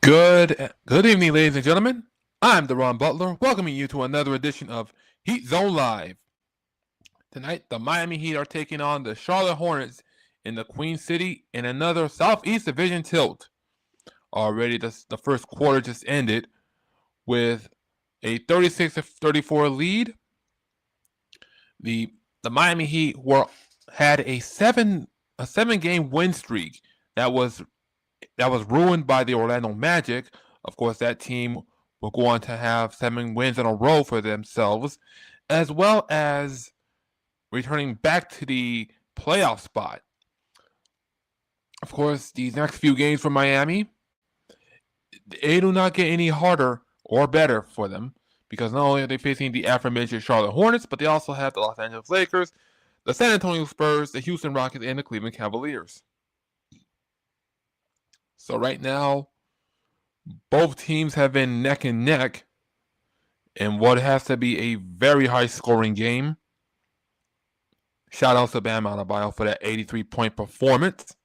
Good evening, ladies and gentlemen. I'm Deron Butler, welcoming you to another edition of Heat Zone Live. Tonight, the Miami Heat are taking on the Charlotte Hornets in the Queen City in another Southeast Division tilt. Already, the first quarter just ended with a 36-34 lead. The Miami Heat had a seven game win streak that was ruined by the Orlando Magic. Of course, that team will go on to have 7 wins in a row for themselves, as well as returning back to the playoff spot. Of course, these next few games for Miami, they do not get any harder or better for them, because not only are they facing the aforementioned Charlotte Hornets, but they also have the Los Angeles Lakers, the San Antonio Spurs, the Houston Rockets, and the Cleveland Cavaliers. So right now, both teams have been neck and neck in what has to be a very high-scoring game. Shout out to Bam Adebayo for that 83-point performance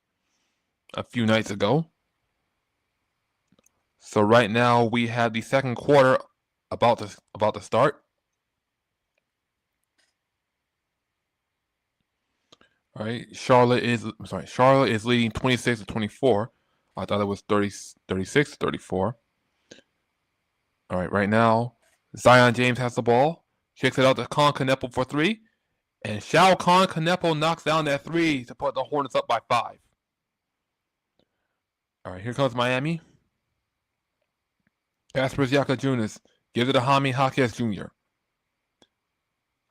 a few nights ago. So right now we have the second quarter about to start. All right, Charlotte is leading 26-24. I thought it was 36-34. All right now, Zion James has the ball, kicks it out to Con Canepo for 3, and Shao Con Canepo knocks down that 3 to put the Hornets up by 5. All right, here comes Miami. Kasper Giacchinonis gives it to Jaime Jaquez Jr.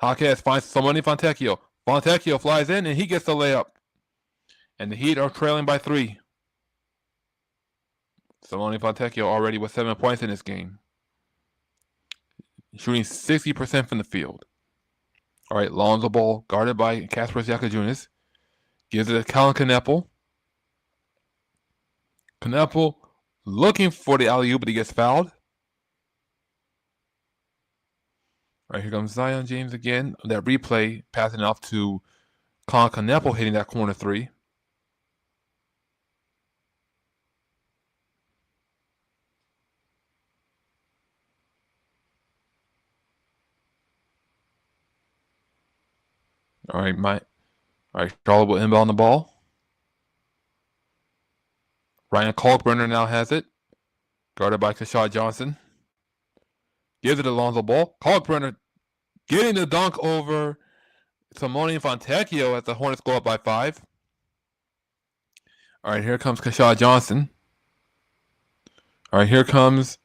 Jaquez finds Simone Fontecchio. Fontecchio flies in, and he gets the layup. And the Heat are trailing by 3. Simone Fontecchio already with 7 points in this game, shooting 60% from the field. All right, Lonzo Ball, guarded by Kasper Giacchinonis, gives it to Colin Canepo. Canepo looking for the alley-oop, but he gets fouled. All right, here comes Zion James again. That replay, passing it off to Colin Canepo, hitting that corner 3. All right, Charlotte will inbound the ball. Ryan Kalkbrenner now has it, guarded by Keshad Johnson. Gives it to Lonzo Ball. Kalkbrenner getting the dunk over Simone Fontecchio as the Hornets go up by 5. All right, here comes Keshad Johnson. All right, here comes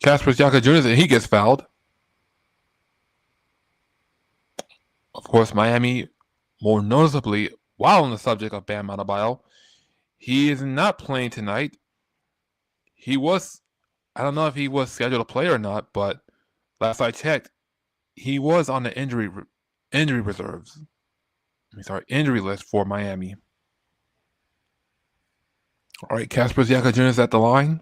Kasper Giacchinonis, and he gets fouled. Of course, Miami, more noticeably, while on the subject of Bam Adebayo, he is not playing tonight. I don't know if he was scheduled to play or not, but last I checked, he was on the injury list for Miami. All right, Kasper Giacchinonis at the line.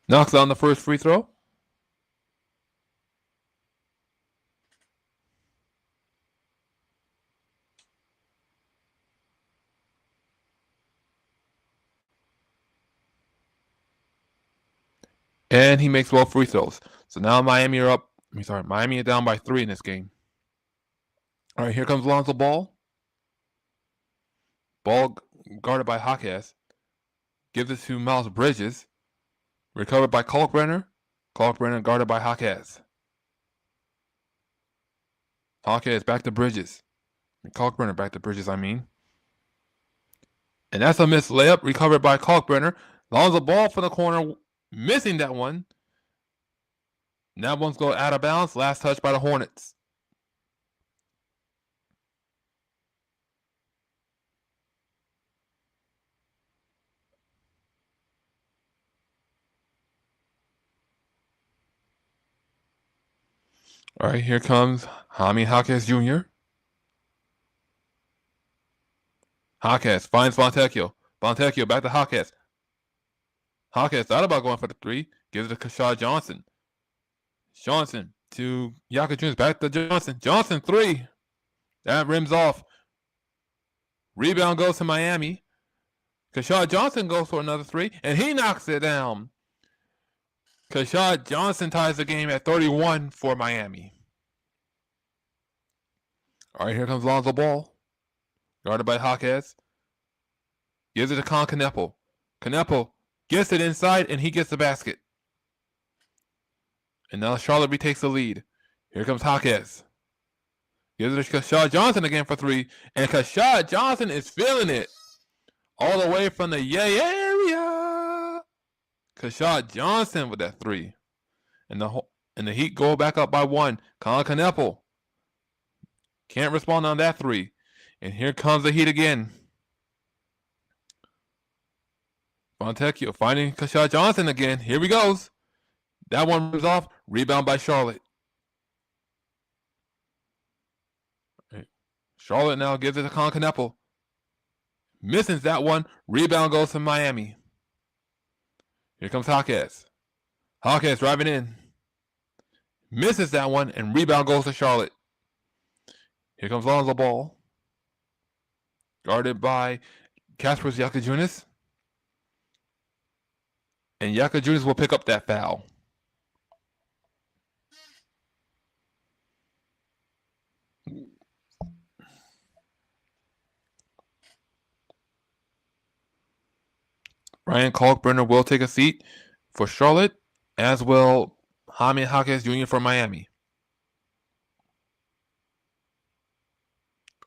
Knocks down the first free throw. And he makes 12 free throws. So now Miami are down by 3 in this game. All right, here comes Lonzo Ball. Ball guarded by Jaquez. Gives it to Miles Bridges. Recovered by Kalkbrenner. Kalkbrenner guarded by Jaquez. Jaquez back to Bridges. Kalkbrenner back to Bridges, And that's a missed layup, recovered by Kalkbrenner. Lonzo Ball for the corner, missing that one. That one's going out of bounds. Last touch by the Hornets. All right, here comes Jaime Jaquez Jr. Jaquez finds Fontecchio. Fontecchio back to Jaquez. Jaquez thought about going for the 3. Gives it to Keshad Johnson. Johnson to Giacchinonis. Back to Johnson. Johnson 3. That rims off. Rebound goes to Miami. Kashad Johnson goes for another three, and he knocks it down. Kashad Johnson ties the game at 31 for Miami. All right, here comes Lonzo Ball. Guarded by Hawkes. Gives it to Kneppel. Kneppel gets it inside, and he gets the basket. And now Charlotte retakes the lead. Here comes Hawkes. Gives it to Kashad Johnson again for three. And Kashad Johnson is feeling it. All the way from the Yay area. Kashad Johnson with that three. And the Heat go back up by one. Kneppel can't respond on that three. And here comes the Heat again. Fontecchio finding Kashad Johnson again. Here he goes. That one moves off. Rebound by Charlotte. Charlotte now gives it to Kneppel. Misses that one. Rebound goes to Miami. Here comes Hawkes. Hawkes driving in. Misses that one, and rebound goes to Charlotte. Here comes Lonzo Ball. Guarded by Kasparas Jakujonas. And Jakujonas will pick up that foul. Ryan Kalkbrenner will take a seat for Charlotte, as will Jaime Hawkes Jr. for Miami.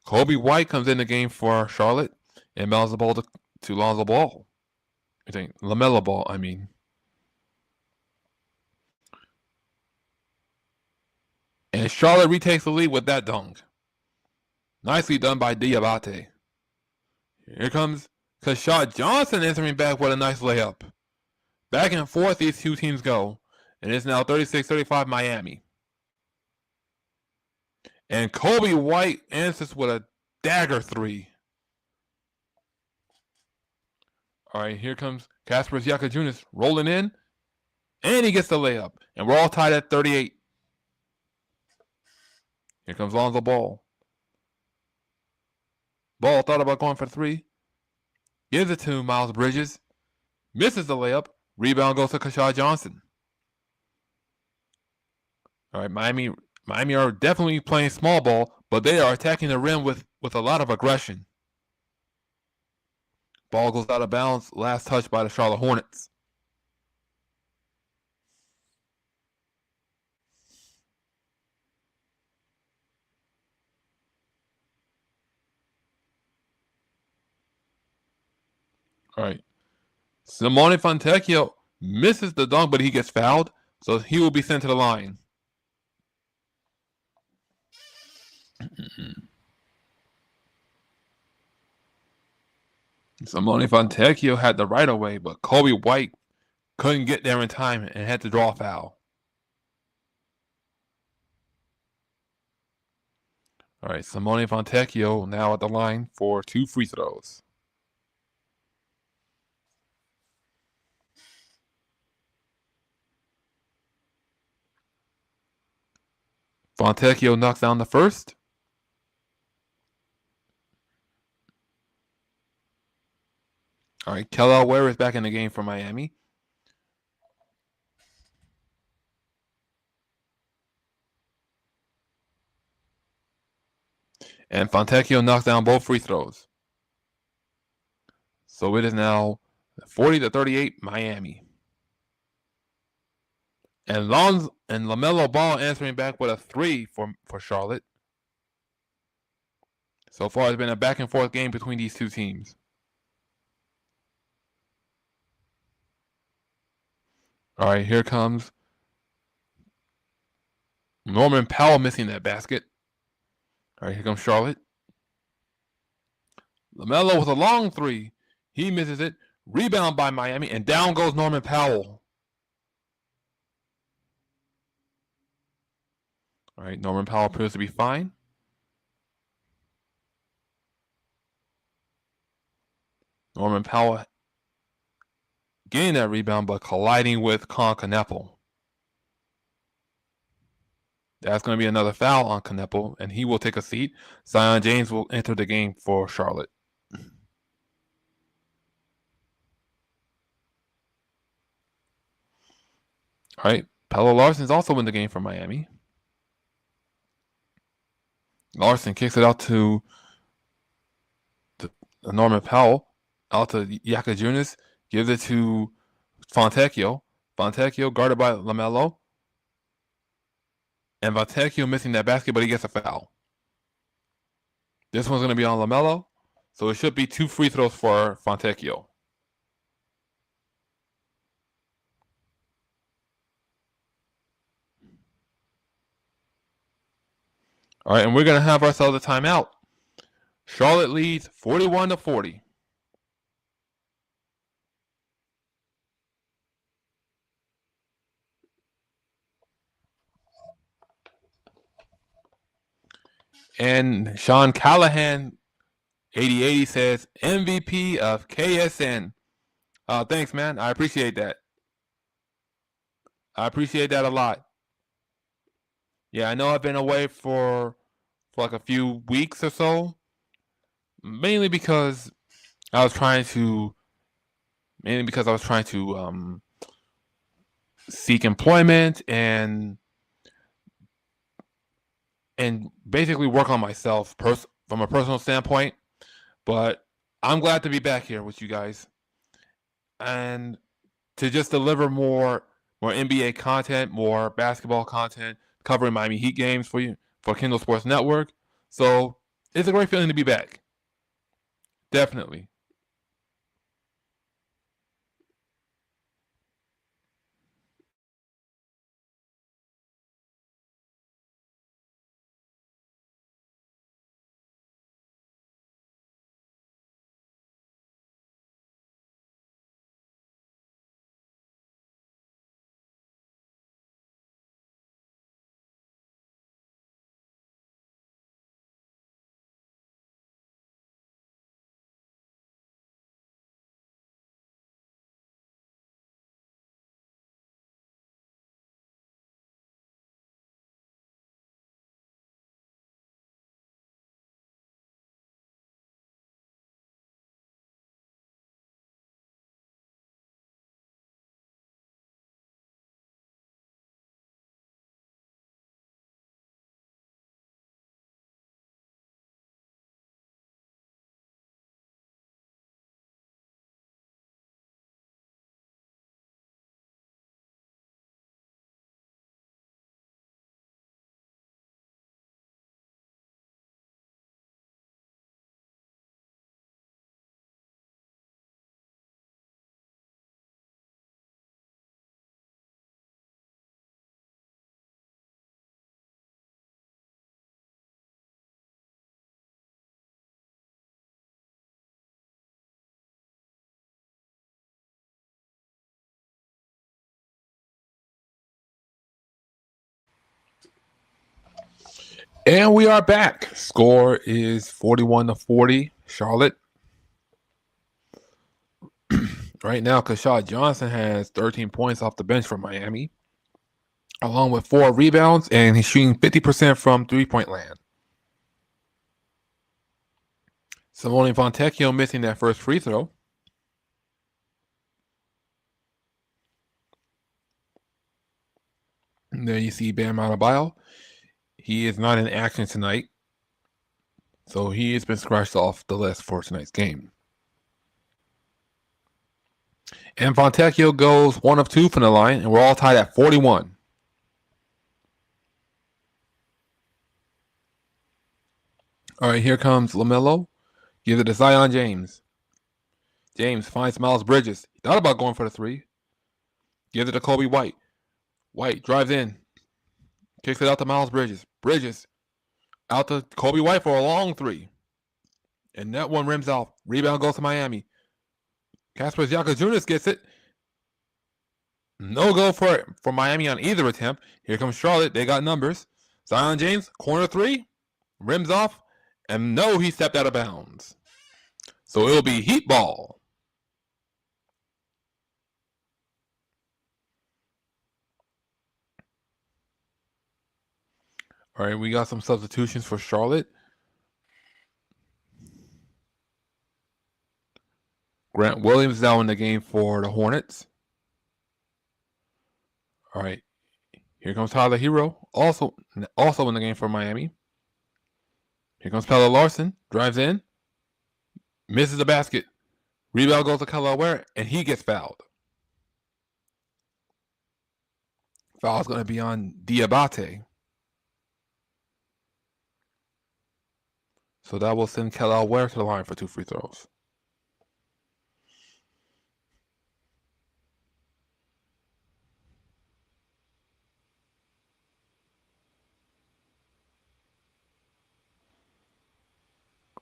Kobe White comes in the game for Charlotte and bounces the ball to Lonzo Ball. I think LaMelo Ball, I mean. And Charlotte retakes the lead with that dunk. Nicely done by Diabate. Here comes Kashad Johnson answering back with a nice layup. Back and forth these two teams go. And it's now 36-35 Miami. And Kobe White answers with a dagger three. All right, here comes Kasparas Jakujonas rolling in. And he gets the layup. And we're all tied at 38. Here comes Lonzo Ball. Ball thought about going for three. Gives it to Miles Bridges. Misses the layup. Rebound goes to Kashad Johnson. All right, Miami are definitely playing small ball, but they are attacking the rim with a lot of aggression. Ball goes out of bounds. Last touch by the Charlotte Hornets. All right. Simone Fontecchio misses the dunk, but he gets fouled, so he will be sent to the line. Simone Fontecchio had the right of way, but Kobe White couldn't get there in time and had to draw a foul. All right, Simone Fontecchio now at the line for 2 free throws. Fontecchio knocks down the first. All right, Kelly Ware is back in the game for Miami. And Fontecchio knocks down both free throws. So it is now 40-38 Miami. And LaMelo Ball answering back with a 3 for Charlotte. So far, it's been a back and forth game between these two teams. All right, here comes Norman Powell missing that basket. All right, here comes Charlotte. LaMelo with a long 3. He misses it. Rebound by Miami, and down goes Norman Powell. All right, Norman Powell appears to be fine. Norman Powell getting that rebound, but colliding with Kneppel. That's going to be another foul on Kneppel, and he will take a seat. Zion James will enter the game for Charlotte. All right, Pelo Larson's also in the game for Miami. Larson kicks it out to Norman Powell, out to Yakajunas, gives it to Fontecchio. Fontecchio guarded by LaMelo. And Fontecchio missing that basket, but he gets a foul. This one's going to be on LaMelo, so it should be 2 free throws for Fontecchio. All right, and we're going to have ourselves a timeout. Charlotte leads 41-40. And Sean Callahan, 8080, says MVP of KSN. Thanks, man. I appreciate that. I appreciate that a lot. Yeah, I know I've been away for like a few weeks or so, mainly because I was trying to seek employment and basically work on myself from a personal standpoint. But I'm glad to be back here with you guys and to just deliver more NBA content, more basketball content, covering Miami Heat games for you for Kindle Sports Network. So it's a great feeling to be back. Definitely. And we are back. Score is 41-40, Charlotte. Right now, Kashad Johnson has 13 points off the bench for Miami, along with 4 rebounds, and he's shooting 50% from three-point land. Simone Fontecchio missing that first free throw. And there you see Bam Adebayo. He is not in action tonight, so he has been scratched off the list for tonight's game. And Fontecchio goes 1 of 2 from the line, and we're all tied at 41. All right, here comes LaMelo. Gives it to Zion James. James finds Miles Bridges. He thought about going for the 3. Gives it to Kobe White. White drives in. Kicks it out to Miles Bridges. Bridges out to Kobe White for a long 3. And that one rims off. Rebound goes to Miami. Kasper Yakajunas gets it. No go for Miami on either attempt. Here comes Charlotte. They got numbers. Zion James, corner 3. Rims off. And no, he stepped out of bounds. So it'll be Heat ball. All right, we got some substitutions for Charlotte. Grant Williams now in the game for the Hornets. All right. Here comes Tyler Hero, also in the game for Miami. Here comes Pella Larson, drives in, misses the basket. Rebound goes to Kelly Ware, and he gets fouled. Foul is going to be on Diabate. So that will send Kelly Ware to the line for 2 free throws.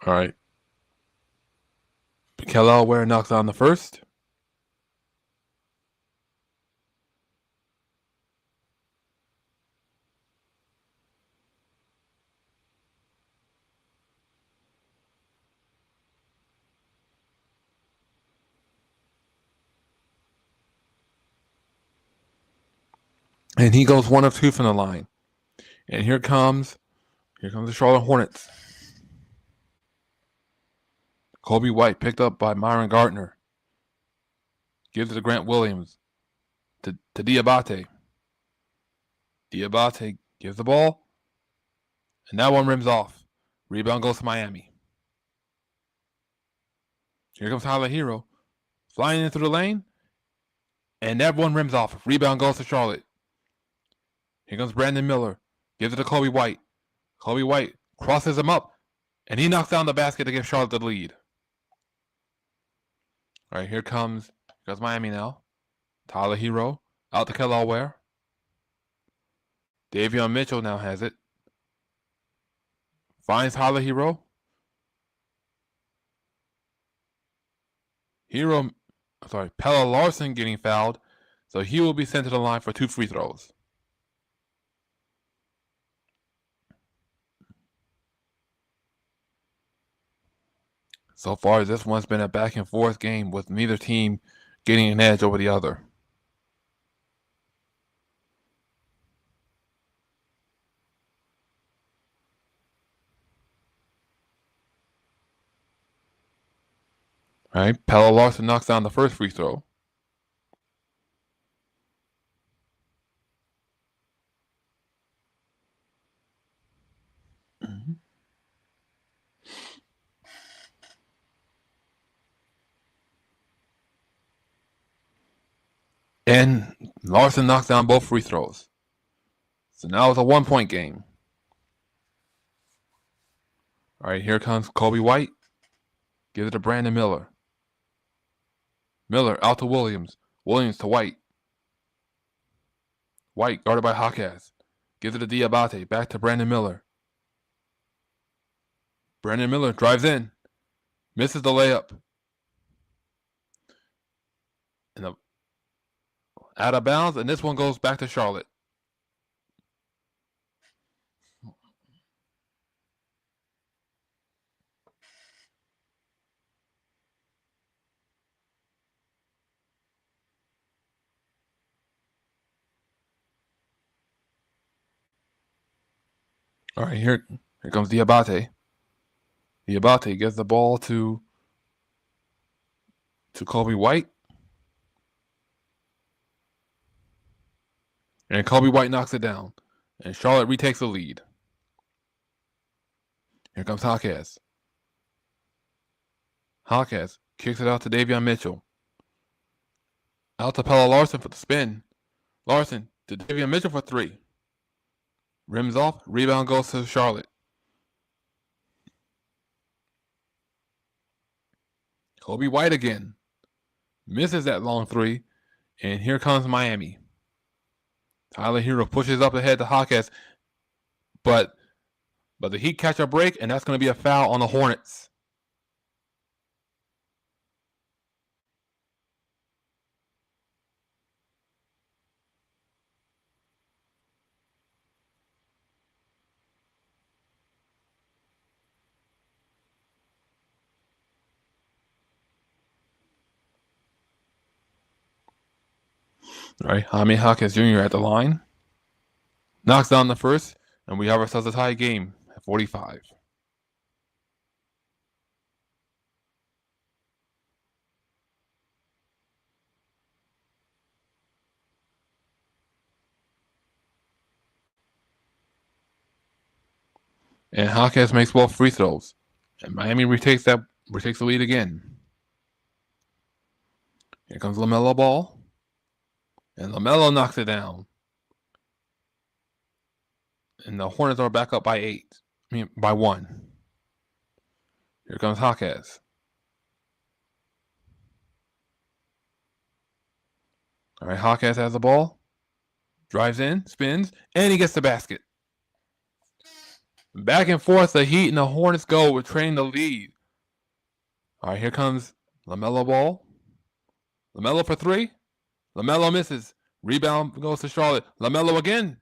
All right. Kelly Ware knocks down the first. And he goes 1 of 2 from the line. And here comes the Charlotte Hornets. Kobe White picked up by Myron Gardner. Gives it to Grant Williams. To Diabate. Diabate gives the ball. And that one rims off. Rebound goes to Miami. Here comes Tyler Hero. Flying in through the lane. And that one rims off. Rebound goes to Charlotte. Here comes Brandon Miller. Gives it to Kobe White. Kobe White crosses him up. And he knocks down the basket to give Charlotte the lead. All right, here comes Miami now. Tyler Hero. Out to Kelly Ware. Davion Mitchell now has it. Finds Tyler Hero. Pella Larson getting fouled. So he will be sent to the line for 2 free throws. So far, this one's been a back and forth game with neither team getting an edge over the other. All right, Pella Larson knocks down the first free throw. And Larson knocks down both free throws. So now it's a 1-point game. All right, here comes Kobe White. Gives it to Brandon Miller. Miller out to Williams. Williams to White. White guarded by Hawkes. Gives it to Diabate. Back to Brandon Miller. Brandon Miller drives in. Misses the layup. And out of bounds, and this one goes back to Charlotte. All right, here comes Diabate. Diabate gets the ball to Kobe White. And Kobe White knocks it down. And Charlotte retakes the lead. Here comes Hawkes. Hawkes kicks it out to Davion Mitchell. Out to Pella Larson for the spin. Larson to Davion Mitchell for 3. Rims off. Rebound goes to Charlotte. Kobe White again. Misses that long 3. And here comes Miami. Tyler Hero pushes up ahead to Hawkes. But the Heat catch a break, and that's going to be a foul on the Hornets. All right, Jaime Hawkes Jr. at the line. Knocks down the first, and we have ourselves a tie game at 45. And Jaquez makes both free throws. And Miami retakes the lead again. Here comes LaMelo Ball. And LaMelo knocks it down. And the Hornets are back up by by 1. Here comes Jaquez. All right, Jaquez has the ball. Drives in, spins, and he gets the basket. Back and forth, the Heat and the Hornets go. We're training the lead. All right, here comes LaMelo Ball. LaMelo for 3. LaMelo misses. Rebound goes to Charlotte. LaMelo again.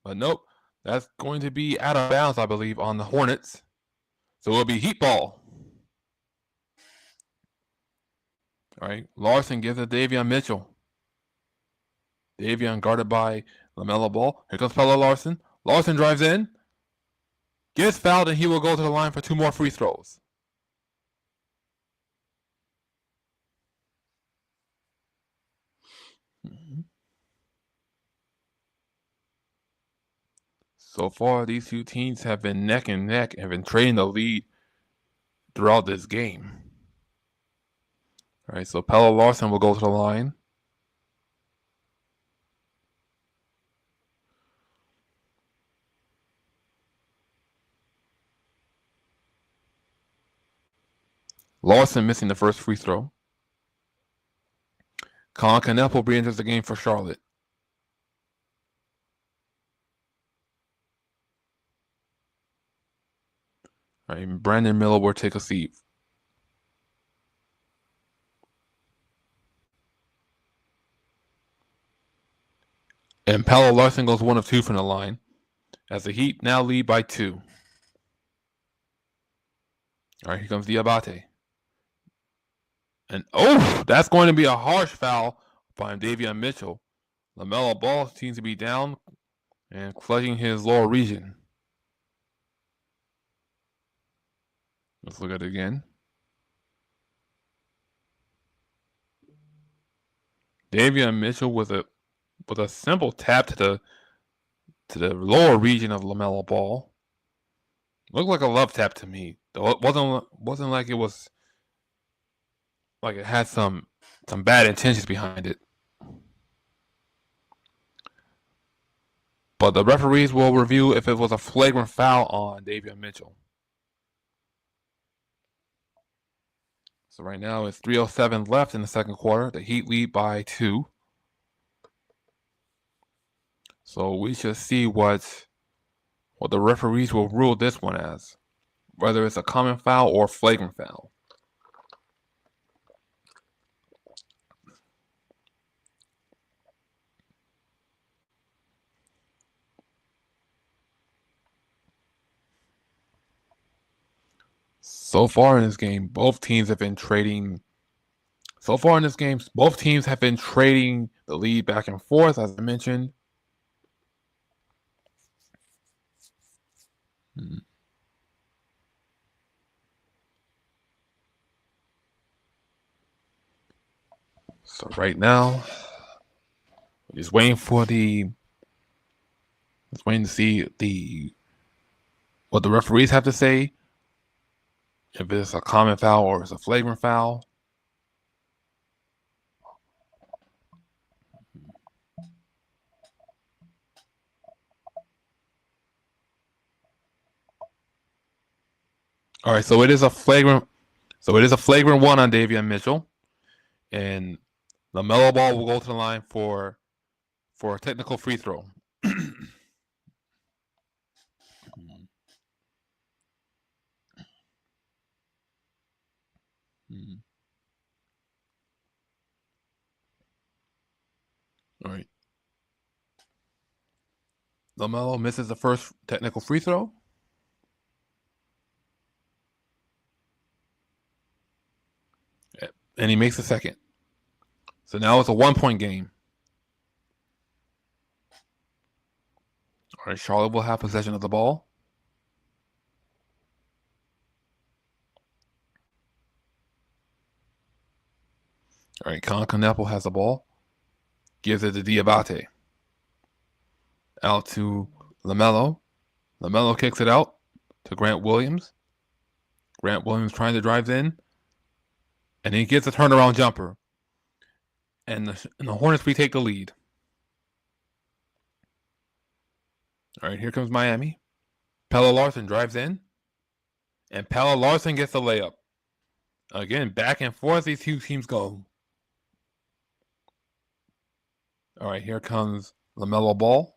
But nope. That's going to be out of bounds, I believe, on the Hornets. So it'll be Heat ball. All right, Larson gives it to Davion Mitchell. Davion guarded by LaMelo Ball. Here comes Pelle Larson. Larson drives in. Gets fouled, and he will go to the line for 2 more free throws. So far, these two teams have been neck and neck and have been trading the lead throughout this game. All right, so Pelle Larson will go to the line. Larson missing the first free throw. Colin Kneppel re-enters the game for Charlotte. All right, Brandon Miller will take a seat. And Pelle Larson goes 1 of 2 from the line, as the Heat now lead by 2. All right, here comes Diabate. And that's going to be a harsh foul by Davion Mitchell. LaMelo Ball seems to be down and clutching his lower region. Let's look at it again. Davion Mitchell with a simple tap to the lower region of LaMelo Ball. Looked like a love tap to me. Though it wasn't like it was like it had some bad intentions behind it. But the referees will review if it was a flagrant foul on Davion Mitchell. So right now it's 3:07 left in the second quarter. The Heat lead by 2. So we should see what the referees will rule this one as, whether it's a common foul or flagrant foul. So far in this game, both teams have been trading. Both teams have been trading the lead back and forth, as I mentioned. So right now, just waiting to see what the referees have to say. If it's a common foul or it's a flagrant foul. All right, so it is a flagrant 1 on Davion Mitchell, and LaMelo Ball will go to the line for a technical free throw. All right. LaMelo misses the first technical free throw. And he makes the second. So now it's a 1-point game. All right, Charlotte will have possession of the ball. All right, Colin Kneppel has the ball. Gives it to Diabate. Out to LaMelo. LaMelo kicks it out. to Grant Williams. Grant Williams trying to drive in. And he gets a turnaround jumper. And the Hornets retake the lead. All right, here comes Miami. Pelle Larsson drives in. And Pelle Larsson gets the layup. Again, back and forth these two teams go. All right, here comes LaMelo Ball.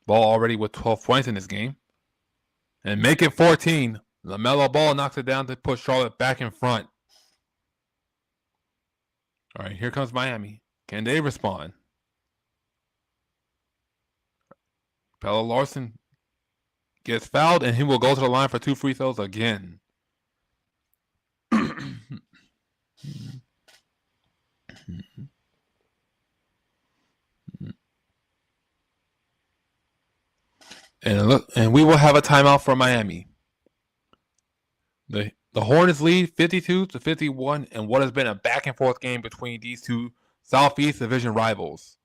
Ball already with 12 points in this game. And make it 14. LaMelo Ball knocks it down to put Charlotte back in front. All right, here comes Miami. Can they respond? Pelle Larsson gets fouled, and he will go to the line for 2 free throws again. And we will have a timeout for Miami. The Hornets lead 52-51 in what has been a back and forth game between these two Southeast Division rivals.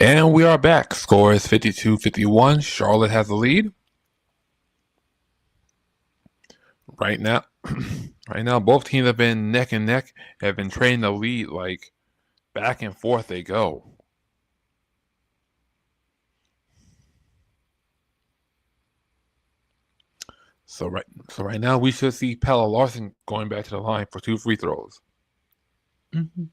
And we are back. Score is 52-51. Charlotte has the lead. Right now, both teams have been neck and neck, have been trading the lead like back and forth they go. So right now we should see Pelle Larsson going back to the line for 2 free throws. Mm-hmm.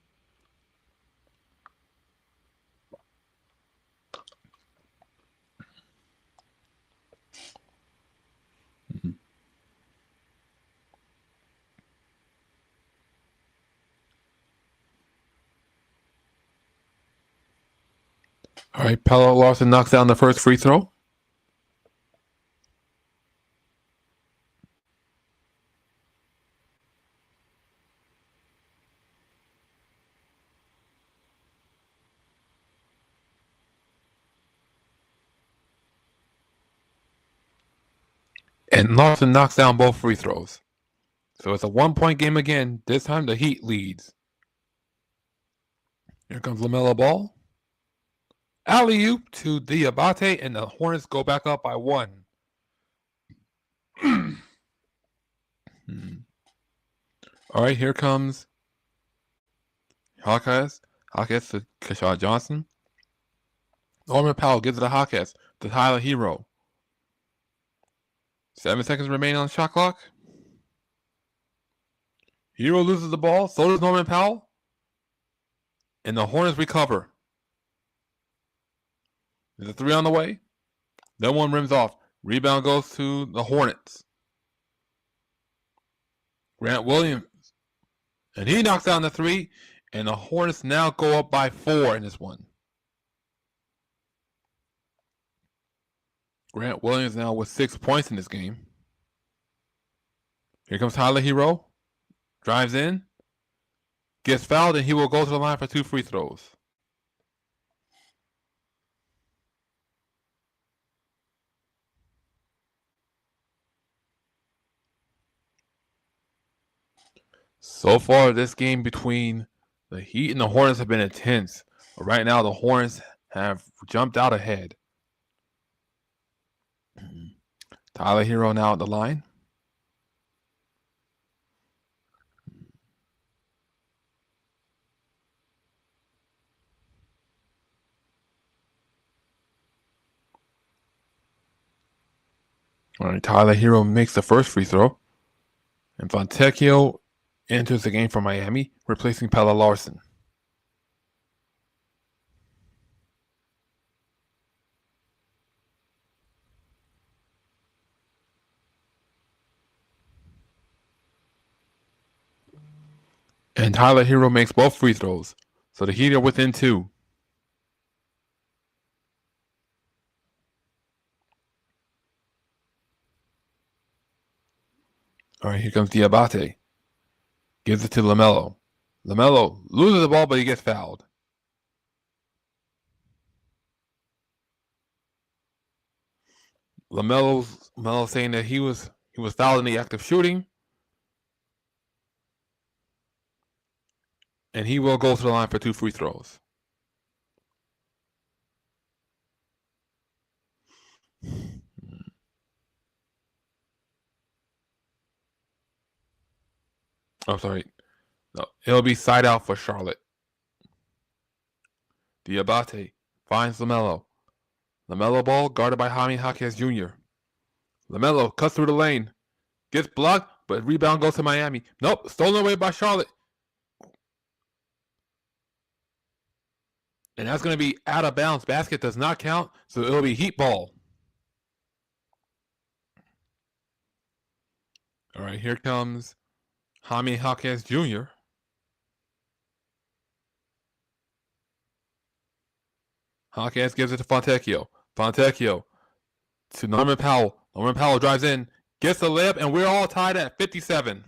Mm-hmm. All right, Pelle Larsson knocks down the first free throw. And Larsson knocks down both free throws. So it's a 1-point game again. This time the Heat leads. Here comes LaMelo Ball. Alley-oop to Diabate, and the Hornets go back up by 1. All right, here comes Hawkes to Keshad Johnson. Norman Powell gives it to Hawkes to Tyler Hero. 7 seconds remaining on the shot clock. Hero loses the ball. So does Norman Powell. And the Hornets recover. There's a 3 on the way. Then one rims off. Rebound goes to the Hornets. Grant Williams. And he knocks down the 3. And the Hornets now go up by 4 in this one. Grant Williams now with 6 points in this game. Here comes Tyler Hero. Drives in. Gets fouled, and he will go to the line for 2 free throws. So far, this game between the Heat and the Hornets have been intense. But right now, the Hornets have jumped out ahead. Tyler Hero now at the line. All right, Tyler Hero makes the first free throw. And Fontecchio enters the game for Miami, replacing Pelle Larsson. And Tyler Hero makes both free throws. So the Heat are within 2. All right, here comes Diabate. Gives it to LaMelo. LaMelo loses the ball, but he gets fouled. LaMelo saying that he was fouled in the act of shooting. And he will go to the line for 2 free throws. I'm sorry. No, it'll be side out for Charlotte. Diabate finds LaMelo. LaMelo ball guarded by Jaime Jaquez Jr. LaMelo cuts through the lane. Gets blocked, but rebound goes to Miami. Nope, stolen away by Charlotte. And that's going to be out of bounds. Basket does not count, so it'll be Heat ball. All right, here comes Jaime Jaquez Jr. Jaquez gives it to Fontecchio. Fontecchio to Norman Powell. Norman Powell drives in, gets the layup, and we're all tied at 57.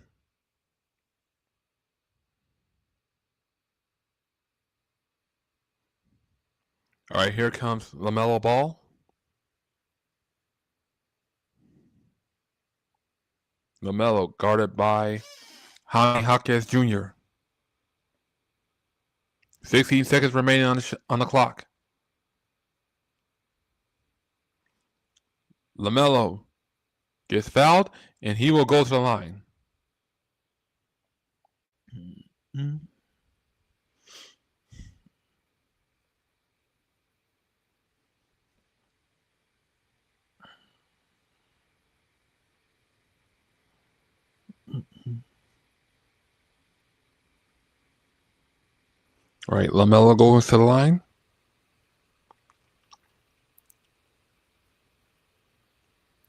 All right, here comes LaMelo ball. LaMelo guarded by Jaime Jaquez Jr. 16 seconds remaining on the clock. LaMelo gets fouled, and he will go to the line. All right, LaMelo goes to the line.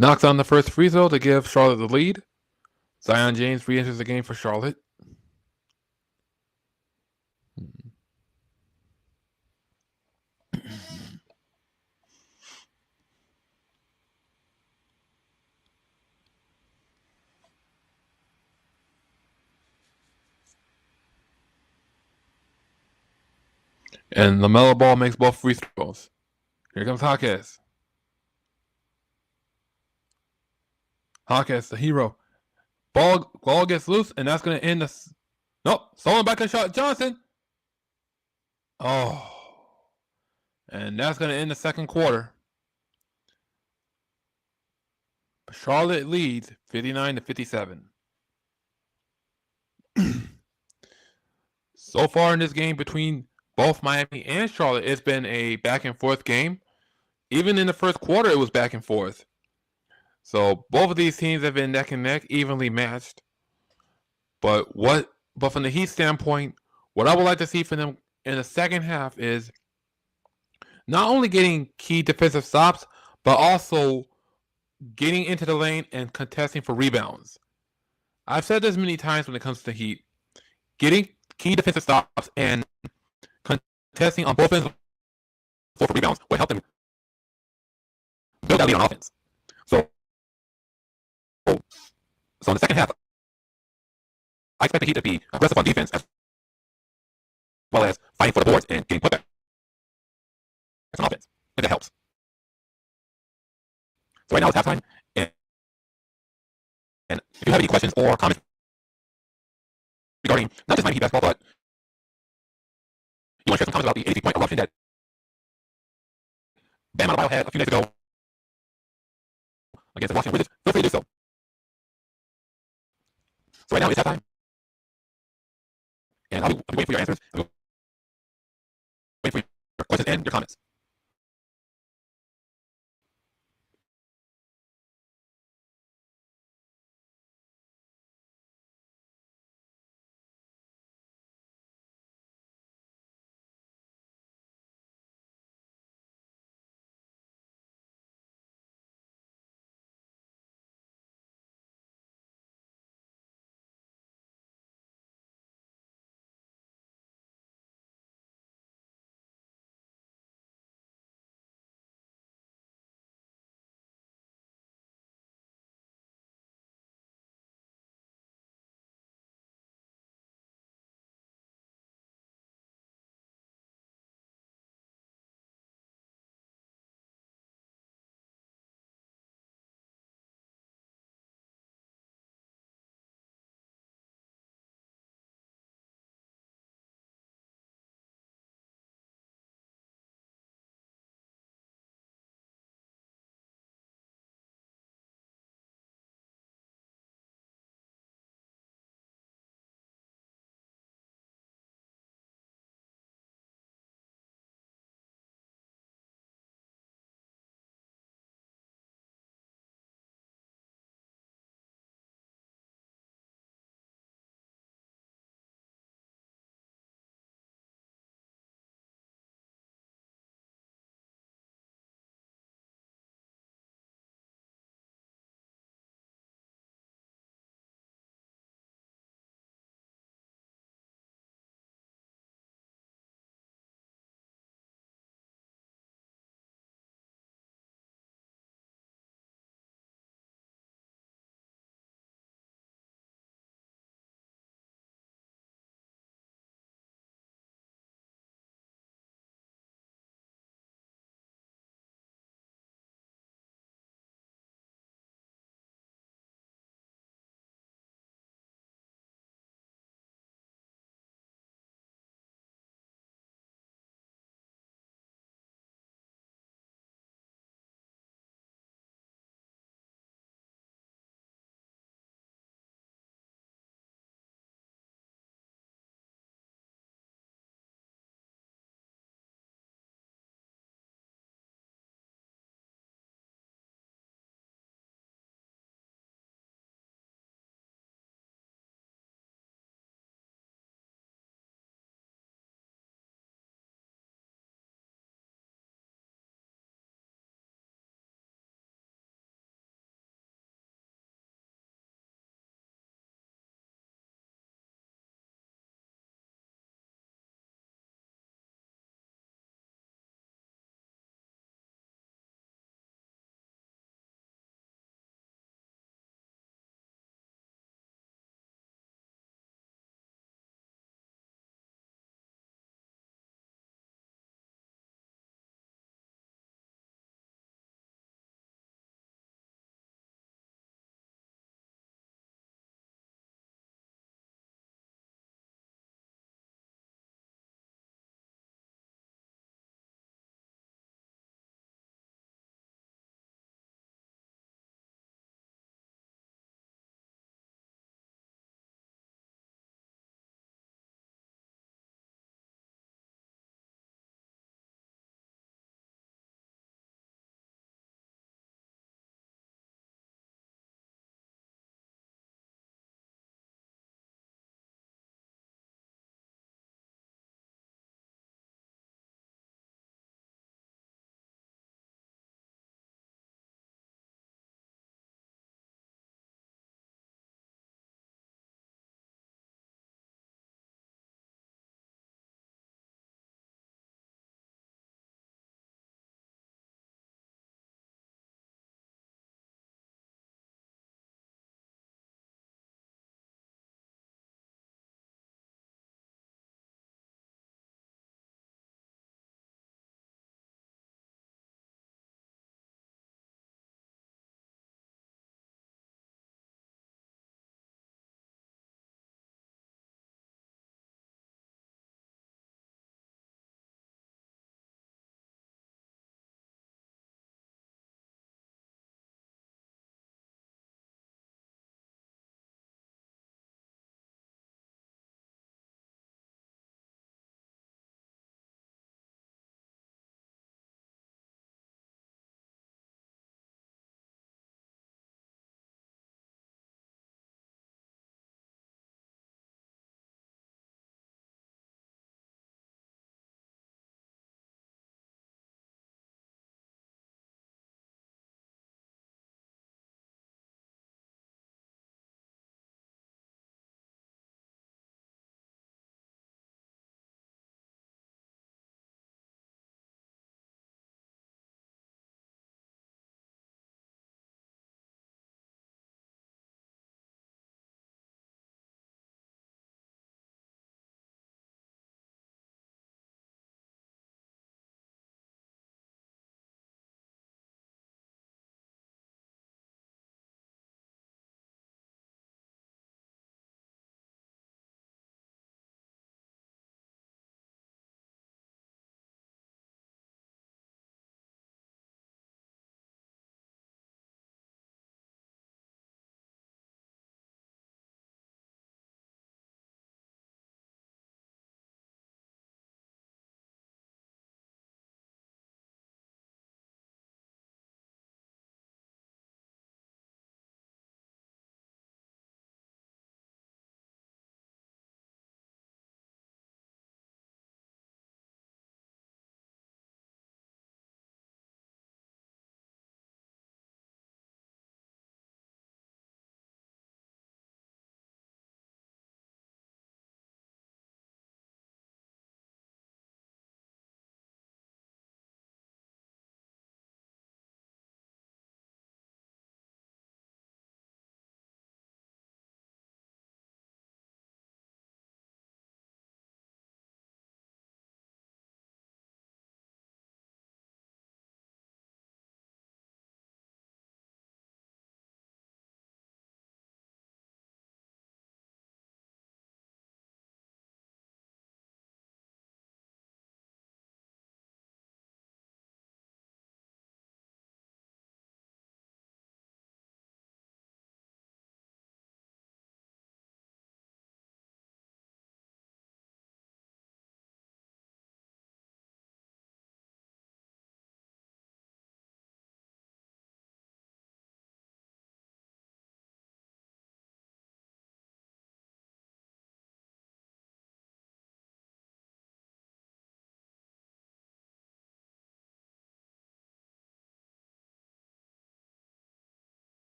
Knocks on the first free throw to give Charlotte the lead. Zion James re-enters the game for Charlotte. And LaMelo ball makes both free throws. Here comes Jaquez. Jaquez, the hero. Ball gets loose, and that's going to end the... Nope, stolen back a shot. Johnson. Oh. And that's going to end the second quarter. Charlotte leads 59-57. So far in this game between both Miami and Charlotte, it's been a back and forth game. Even in the first quarter, it was back and forth. So both of these teams have been neck and neck, evenly matched. But from the Heat standpoint, what I would like to see from them in the second half is not only getting key defensive stops, but also getting into the lane and contesting for rebounds. I've said this many times when it comes to the Heat. Getting key defensive stops and contesting on both ends for rebounds will help them build that lead on offense. So, so in the second half, I expect the Heat to be aggressive on defense as well as fighting for the boards and getting putbacks on offense. If that helps. So right now it's halftime, and if you have any questions or comments regarding not just Miami Heat basketball, but you want to share some comments about the 83-point eruption that Bam Adebayo had a few days ago against the Washington Wizards, feel free to do so. So right now it's halftime, and I'll be waiting for your answers. I'll be waiting for your questions and your comments.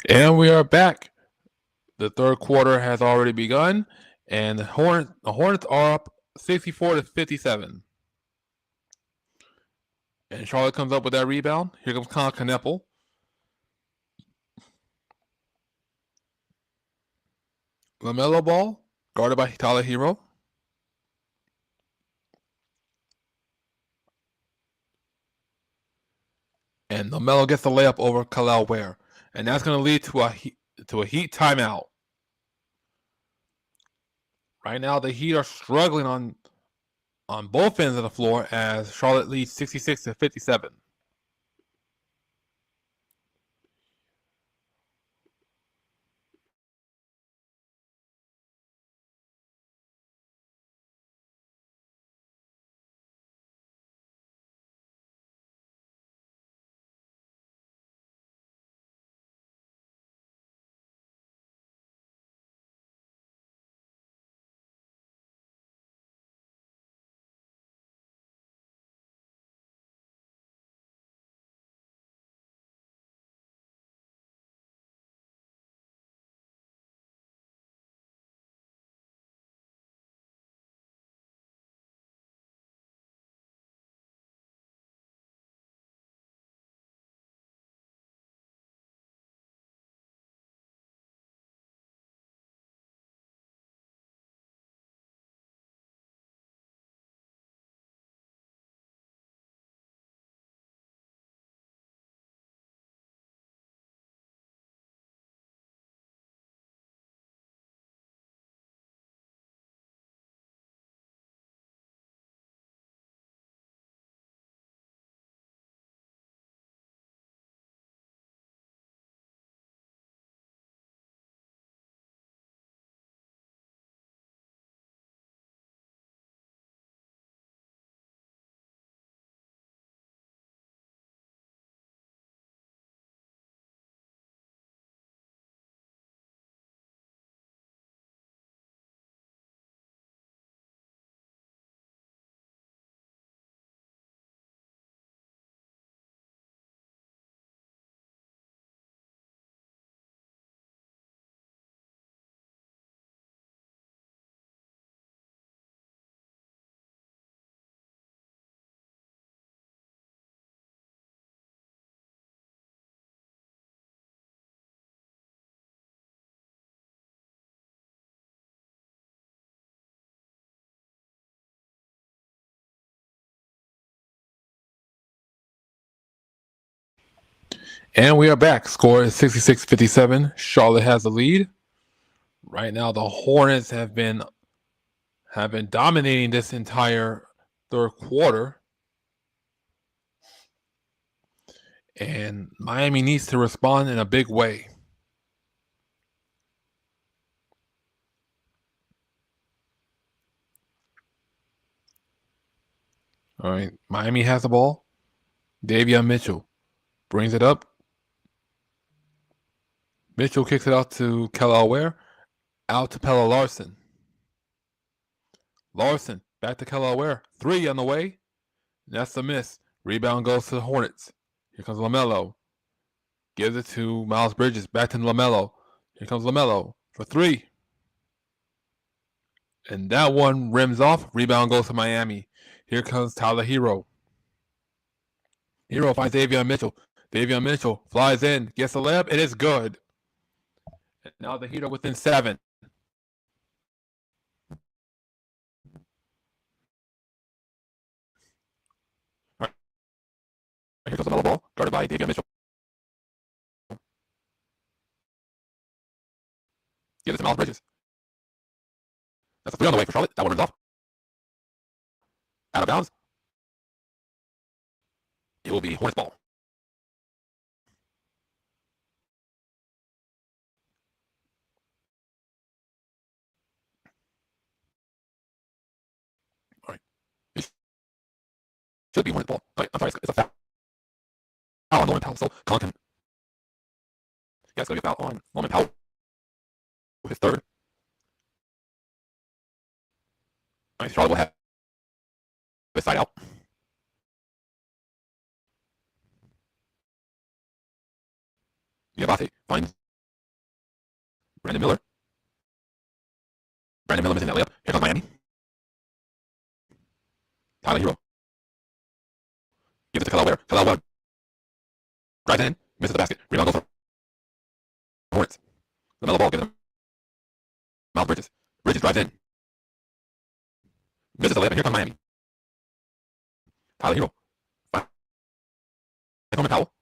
And we are back. The third quarter has already begun, and the Hornets are up 64-57. And Charlotte comes up with that rebound. Here comes Con Kneppel. LaMelo Ball, guarded by Tyler Hero. And LaMelo gets the layup over Kel'el Ware. And that's going to lead to a Heat timeout. Right now, the Heat are struggling on both ends of the floor as Charlotte leads 66-57. And we are back. Score is 66-57. Charlotte has the lead. Right now, the Hornets have been dominating this entire third quarter. And Miami needs to respond in a big way. All right, Miami has the ball. Davion Mitchell brings it up. Mitchell kicks it out to Kel'el Ware. Out to Pelle Larson. Larson back to Kel'el Ware. 3 on the way. That's the miss. Rebound goes to the Hornets. Here comes LaMelo. Gives it to Miles Bridges. Back to LaMelo. Here comes LaMelo for 3. And that one rims off. Rebound goes to Miami. Here comes Tyler Hero. Hero finds Davion Mitchell. Davion Mitchell flies in, gets the layup, and it's good. And now the Heat are within 7. All right. Here comes the ball, guarded by Davion Mitchell. Gives it to Miles Bridges. That's a 3 on the way for Charlotte. That one rims off. Out of bounds. It will be Hornets ball. All right. It should be Hornets ball. All right, I'm sorry, it's a foul. Foul on Norman Powell. So Colin can. Yeah, it's going to be a foul on Norman Powell. His third. All right, Charlotte will have the side out. Diabate finds Brandon Miller. Brandon Miller missing that layup. Here comes Miami. Tyler Hero. Gives it to Kalal Ware. Kalal Ware drives in. Misses the basket. Rebound goes for Hornets. LaMelo Ball gives him Miles Bridges. Bridges drives in. Misses the layup, and here comes Miami. Tyler Hero. Norman Powell.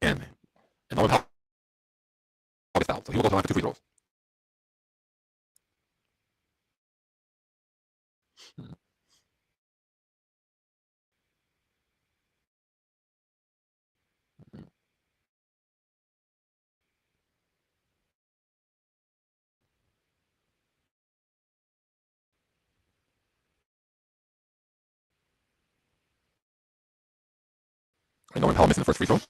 And Norman Powell gets fouled, so he will go to the line for 2 free throws. And Norman Powell missing the first free throw.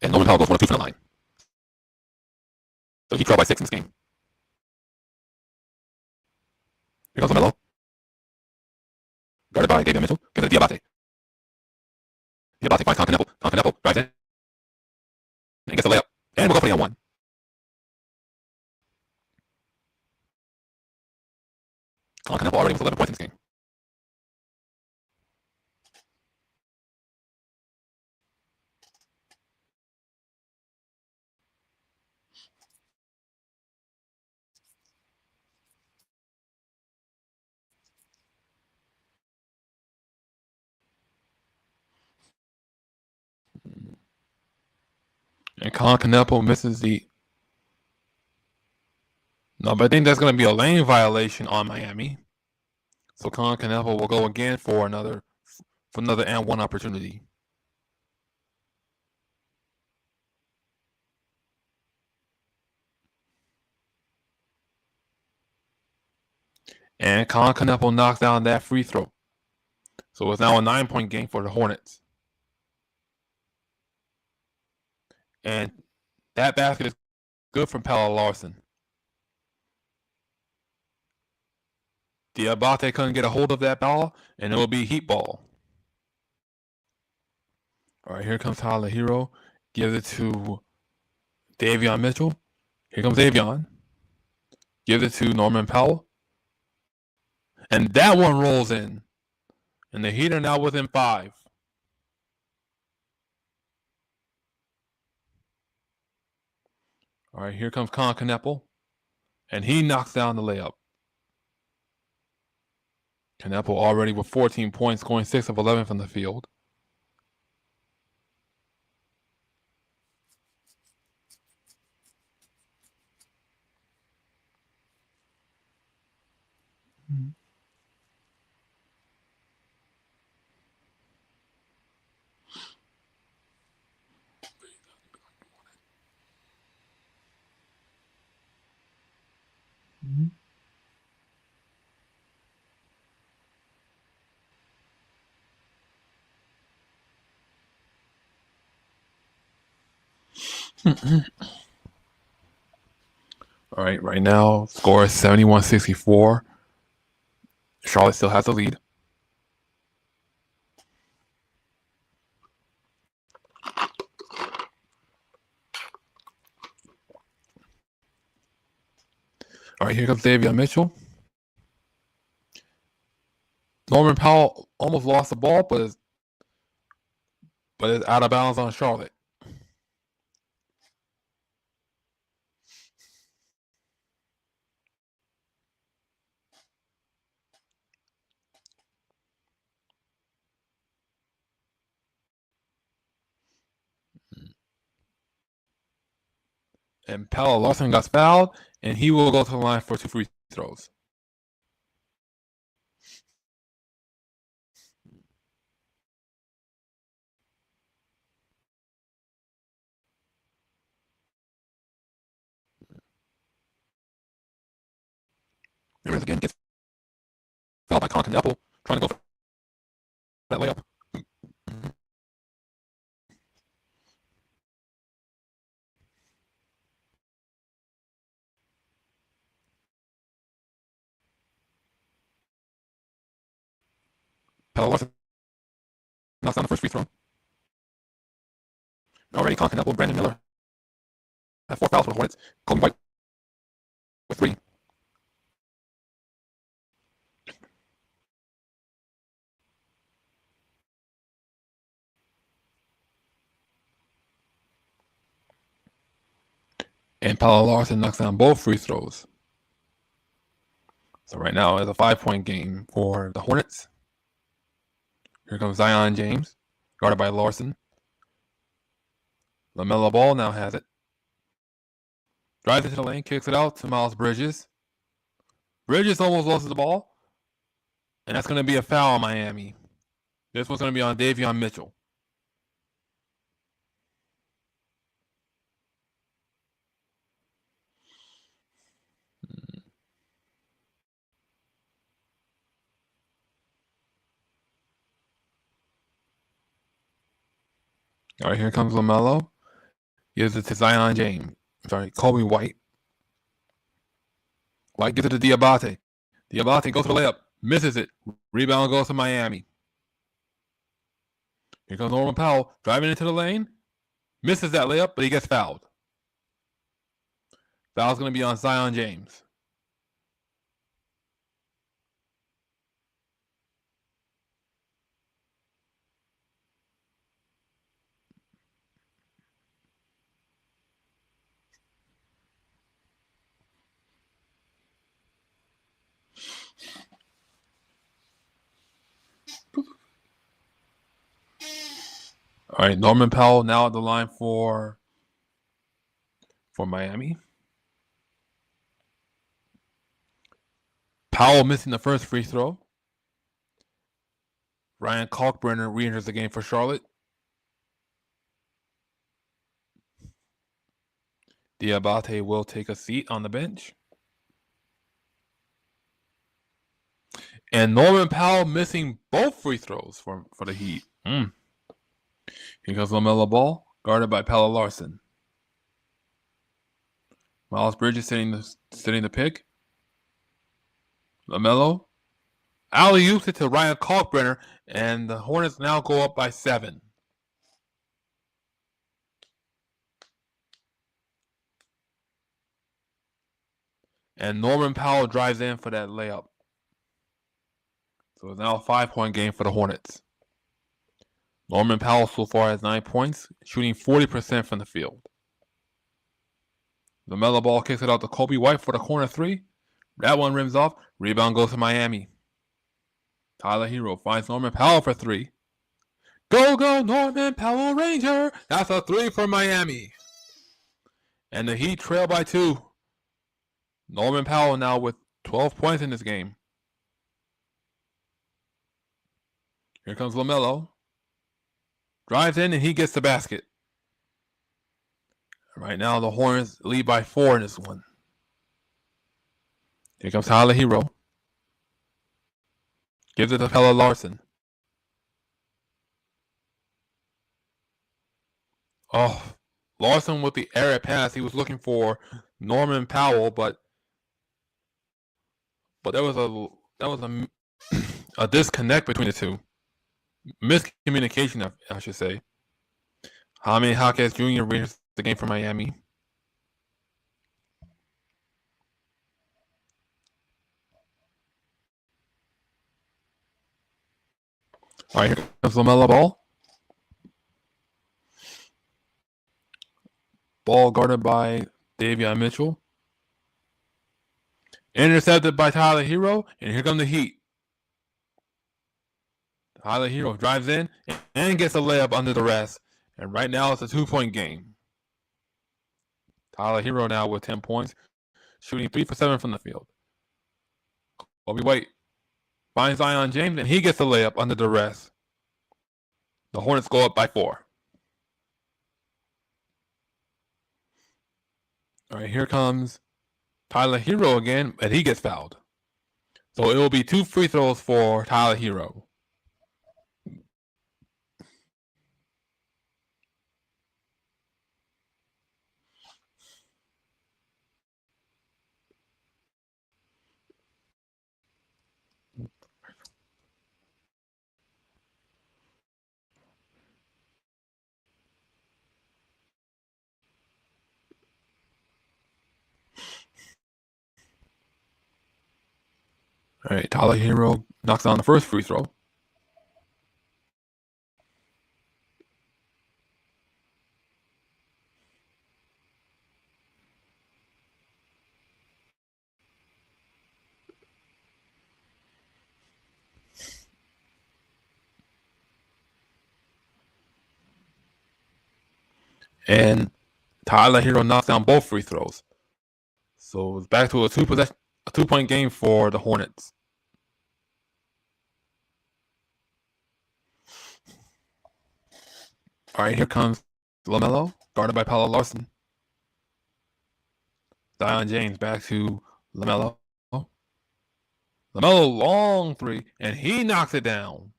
And Norman Powell goes 1 of 2 from the line. So he trailed by 6 in this game. Here comes LaMelo. Guarded by David Mitchell. Gives it to Diabate. Diabate finds Concanepple. Concanepple drives in. And gets the layup. And we'll go for the N1. Concanepple already with 11 points in this game. And Concanepple misses the... No, but I think that's going to be a lane violation on Miami. So Concanepple will go again for another and 1 opportunity. And Concanepple knocks down that free throw. So it's now a 9-point game for the Hornets. And that basket is good from Pelle Larson. Diabate couldn't get a hold of that ball, and it will be Heat ball. All right, here comes Tyler Hero. Gives it to Davion Mitchell. Here comes Davion. Gives it to Norman Powell. And that one rolls in. And the Heat are now within 5. All right, here comes Concanepple. And he knocks down the layup. Concanepple already with 14 points, going 6 of 11 from the field. All right now, score is 71-64. Charlotte still has the lead. All right, here comes Davion Mitchell. Norman Powell almost lost the ball, but it's out of bounds on Charlotte. And Pelle Larson got fouled, and he will go to the line for 2 free throws. Rivers again gets fouled by Concanepple, trying to go for that layup. Larson knocks down the first free throw. Already contact up with Brandon Miller. Have 4 fouls for the Hornets. Kobe White with 3. And Paolo Larson knocks down both free throws. So right now it's a 5-point game for the Hornets. Here comes Zion James, guarded by Larson. LaMelo Ball now has it. Drives into the lane, kicks it out to Miles Bridges. Bridges almost loses the ball. And that's going to be a foul on Miami. This one's going to be on Davion Mitchell. All right, here comes LaMelo. Gives it to Zion James. Kobe White. White gives it to Diabate. Diabate goes for the layup. Misses it. Rebound goes to Miami. Here comes Norman Powell driving into the lane. Misses that layup, but he gets fouled. Foul's going to be on Zion James. All right, Norman Powell now at the line for Miami. Powell missing the first free throw. Ryan Kalkbrenner re-enters the game for Charlotte. Diabate will take a seat on the bench. And Norman Powell missing both free throws for the Heat. Here comes LaMelo Ball, guarded by Paolo Larson. Miles Bridges setting the pick. LaMelo alley-oops it to Ryan Kalkbrenner, and the Hornets now go up by 7. And Norman Powell drives in for that layup. So it's now a 5-point game for the Hornets. Norman Powell so far has 9 points, shooting 40% from the field. LaMelo Ball kicks it out to Kobe White for the corner 3. That one rims off. Rebound goes to Miami. Tyler Hero finds Norman Powell for 3. Go, Norman Powell Ranger. That's a 3 for Miami. And the Heat trail by 2. Norman Powell now with 12 points in this game. Here comes LaMelo. Drives in and he gets the basket. Right now the Hornets lead by 4 in this one. Here comes Tyler Hero. Gives it to Paolo Larson. Oh, Larson with the error pass. He was looking for Norman Powell, but there was a disconnect between the two. Miscommunication, I should say. Jaime Jaquez Jr. reenters the game for Miami. All right, here comes LaMelo Ball. Ball guarded by Davion Mitchell. Intercepted by Tyler Hero, and here come the Heat. Tyler Hero drives in and gets a layup under the rest. And right now it's a 2-point game. Tyler Hero now with 10 points, shooting 3 for 7 from the field. Kobe White finds Zion James, and he gets a layup under the rest. The Hornets go up by 4. All right, here comes Tyler Hero again, and he gets fouled. So it will be 2 free throws for Tyler Hero. All right, Tyler Hero knocks down the first free throw. And Tyler Hero knocks down both free throws. So it's back to a 2-point game for the Hornets. All right, here comes LaMelo, guarded by Paolo Larson. Zion James back to LaMelo. LaMelo long three, and he knocks it down.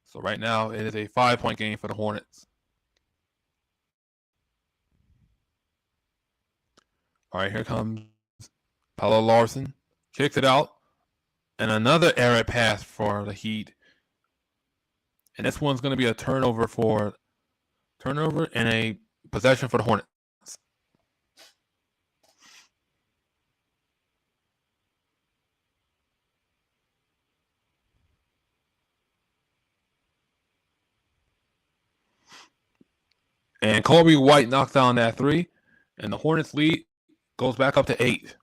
So right now it is a 5-point game for the Hornets. All right, here comes Paolo Larson, kicks it out, and another errant pass for the Heat. And this one's going to be a turnover and a possession for the Hornets. And Kobe White knocks down that three, and the Hornets lead goes back up to 8.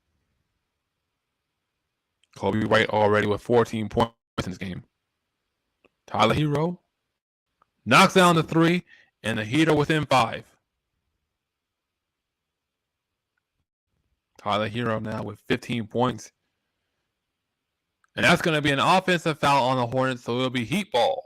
Kobe White already with 14 points in this game. Tyler Hero knocks down the three, and the Heat are within 5. Tyler Hero now with 15 points. And that's going to be an offensive foul on the Hornets, so it'll be Heat ball.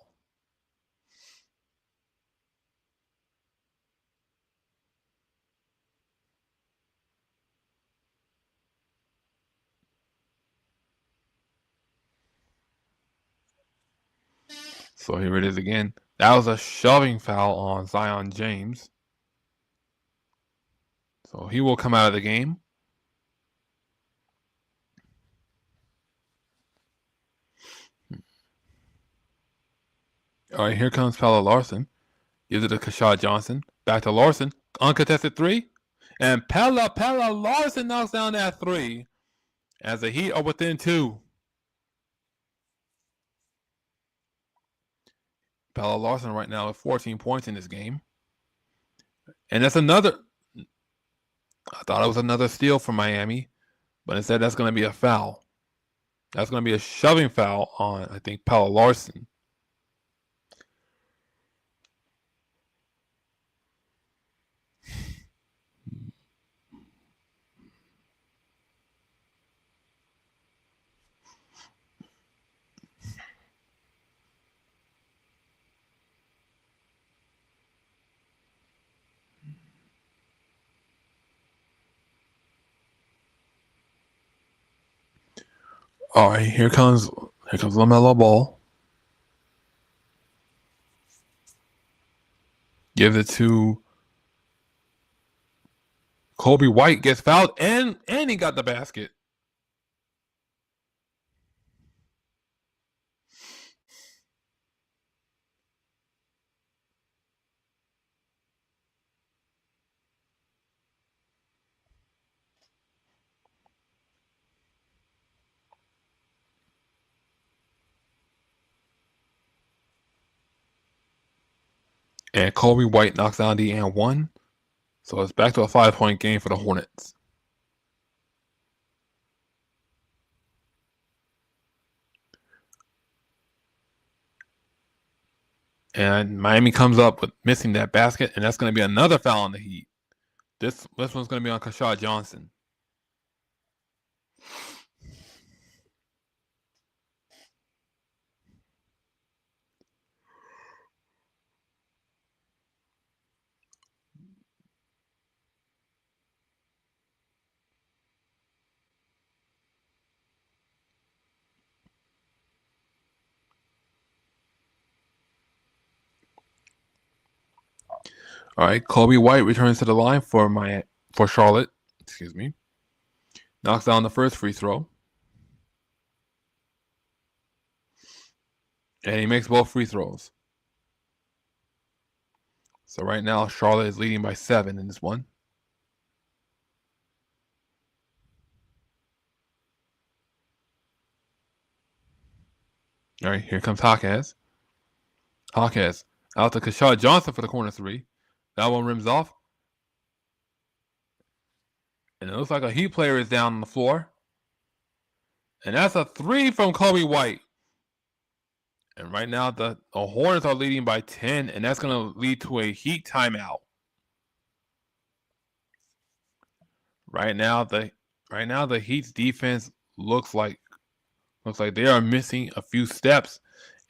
So here it is again. That was a shoving foul on Zion James. So he will come out of the game. All right, here comes Paolo Larson. Gives it to Kashad Johnson. Back to Larson. Uncontested three. And Pella Larson knocks down that three as the Heat are within 2. Pella Larson right now with 14 points in this game. And that's another. I thought it was another steal for Miami, but instead that's going to be a foul. That's going to be a shoving foul on, I think, Pella Larson. All right, here comes LaMelo Ball. Gives it to Kobe White, gets fouled, and he got the basket. And Kobe White knocks down the and 1. So it's back to a 5-point game for the Hornets. And Miami comes up with missing that basket, and that's going to be another foul on the Heat. This one's going to be on Kashad Johnson. All right, Kobe White returns to the line for Charlotte. Excuse me. Knocks down the first free throw. And he makes both free throws. So right now, Charlotte is leading by 7 in this one. All right, here comes Hawkes. Hawkes out to Kashad Johnson for the corner three. That one rims off. And it looks like a Heat player is down on the floor. And that's a three from Kobe White. And right now the Hornets are leading by 10, and that's going to lead to a Heat timeout. Right now the Heat's defense looks like they are missing a few steps,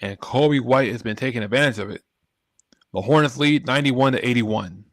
and Kobe White has been taking advantage of it. The Hornets lead 91-81.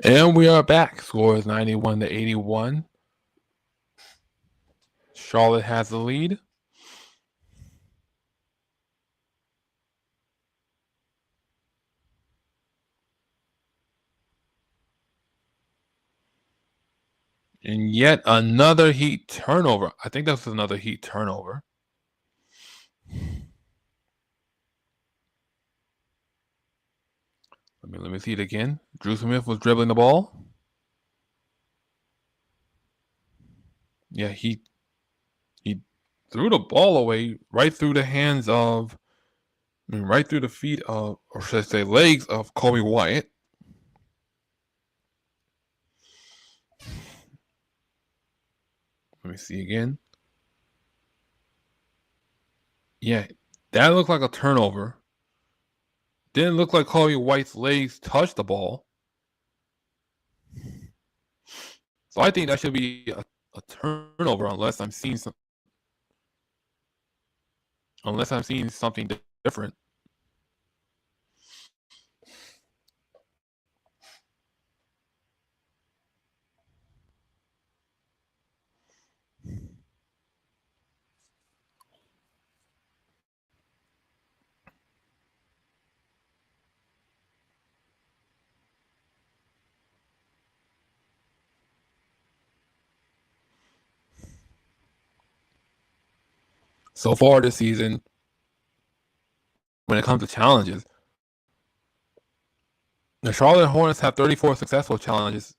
And we are back. Score is 91-81. Charlotte has the lead. And yet another Heat turnover. I think that was another Heat turnover. Let me see it again. Drew Smith was dribbling the ball. Yeah, he threw the ball away right through the hands of, right through the feet of, or should I say legs of Kobe White. Let me see again. Yeah, that looked like a turnover. Didn't look like Kobe White's legs touched the ball. So I think that should be a turnover unless I'm seeing something different. so far this season when it comes to challenges. The Charlotte Hornets have 34 successful challenges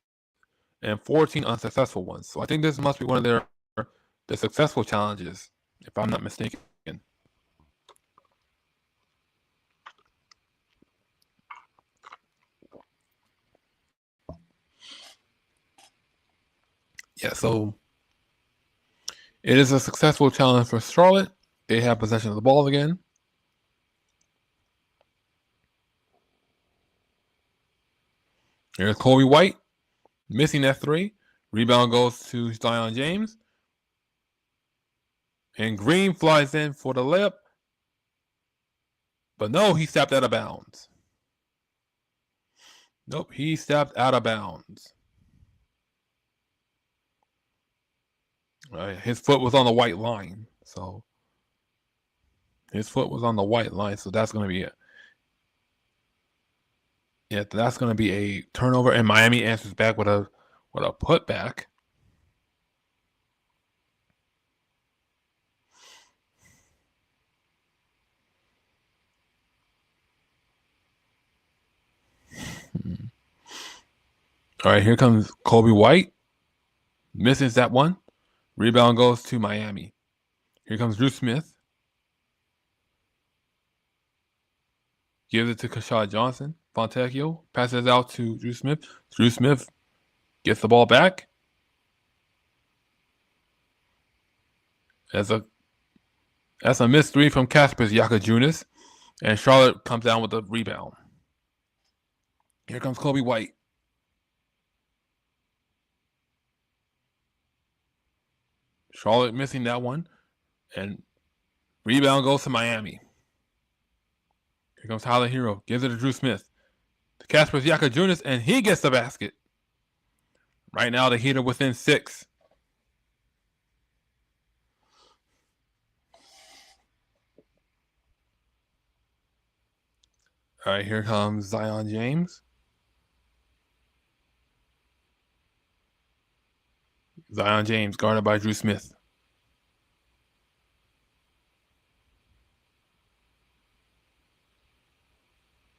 and 14 unsuccessful ones. So I think this must be one of the successful challenges, if I'm not mistaken. Yeah, so it is a successful challenge for Charlotte. They have possession of the ball again. Here's Kobe White, missing that three. Rebound goes to Zion James. And Green flies in for the layup. But no, he stepped out of bounds. Nope, he stepped out of bounds. His foot was on the white line. So his foot was on the white line. So that's going to be it. Yeah, that's going to be a turnover. And Miami answers back with a putback. All right, here comes Kobe White. Misses that one. Rebound goes to Miami. Here comes Drew Smith. Gives it to Kashad Johnson. Fontecchio passes out to Drew Smith. Drew Smith gets the ball back. That's a missed three from Kaspers Yakajunas. And Charlotte comes down with the rebound. Here comes Kobe White. Charlotte missing that one. And rebound goes to Miami. Here comes Tyler Hero. Gives it to Drew Smith. To Kaspers Yakajunas, and he gets the basket. Right now, the Heat are within 6. All right, here comes Zion James. Zion James guarded by Drew Smith.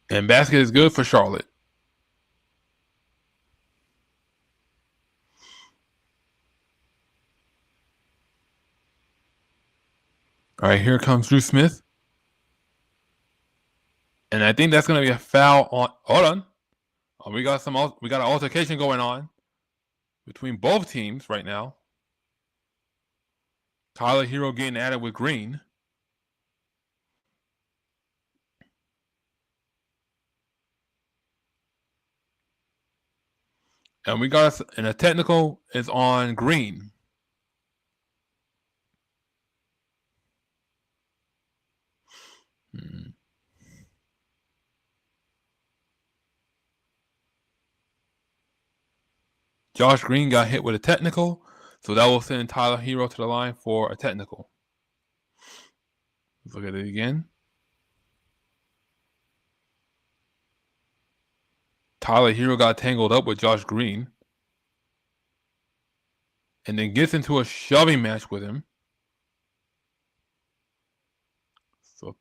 And basket is good for Charlotte. All right, here comes Drew Smith. And I think that's going to be a foul on. Hold on. We got an altercation going on between both teams right now. Tyler Hero getting at it with Green. And a technical is on Green. Josh Green got hit with a technical, so that will send Tyler Hero to the line for a technical. Let's look at it again. Tyler Hero got tangled up with Josh Green and then gets into a shoving match with him. So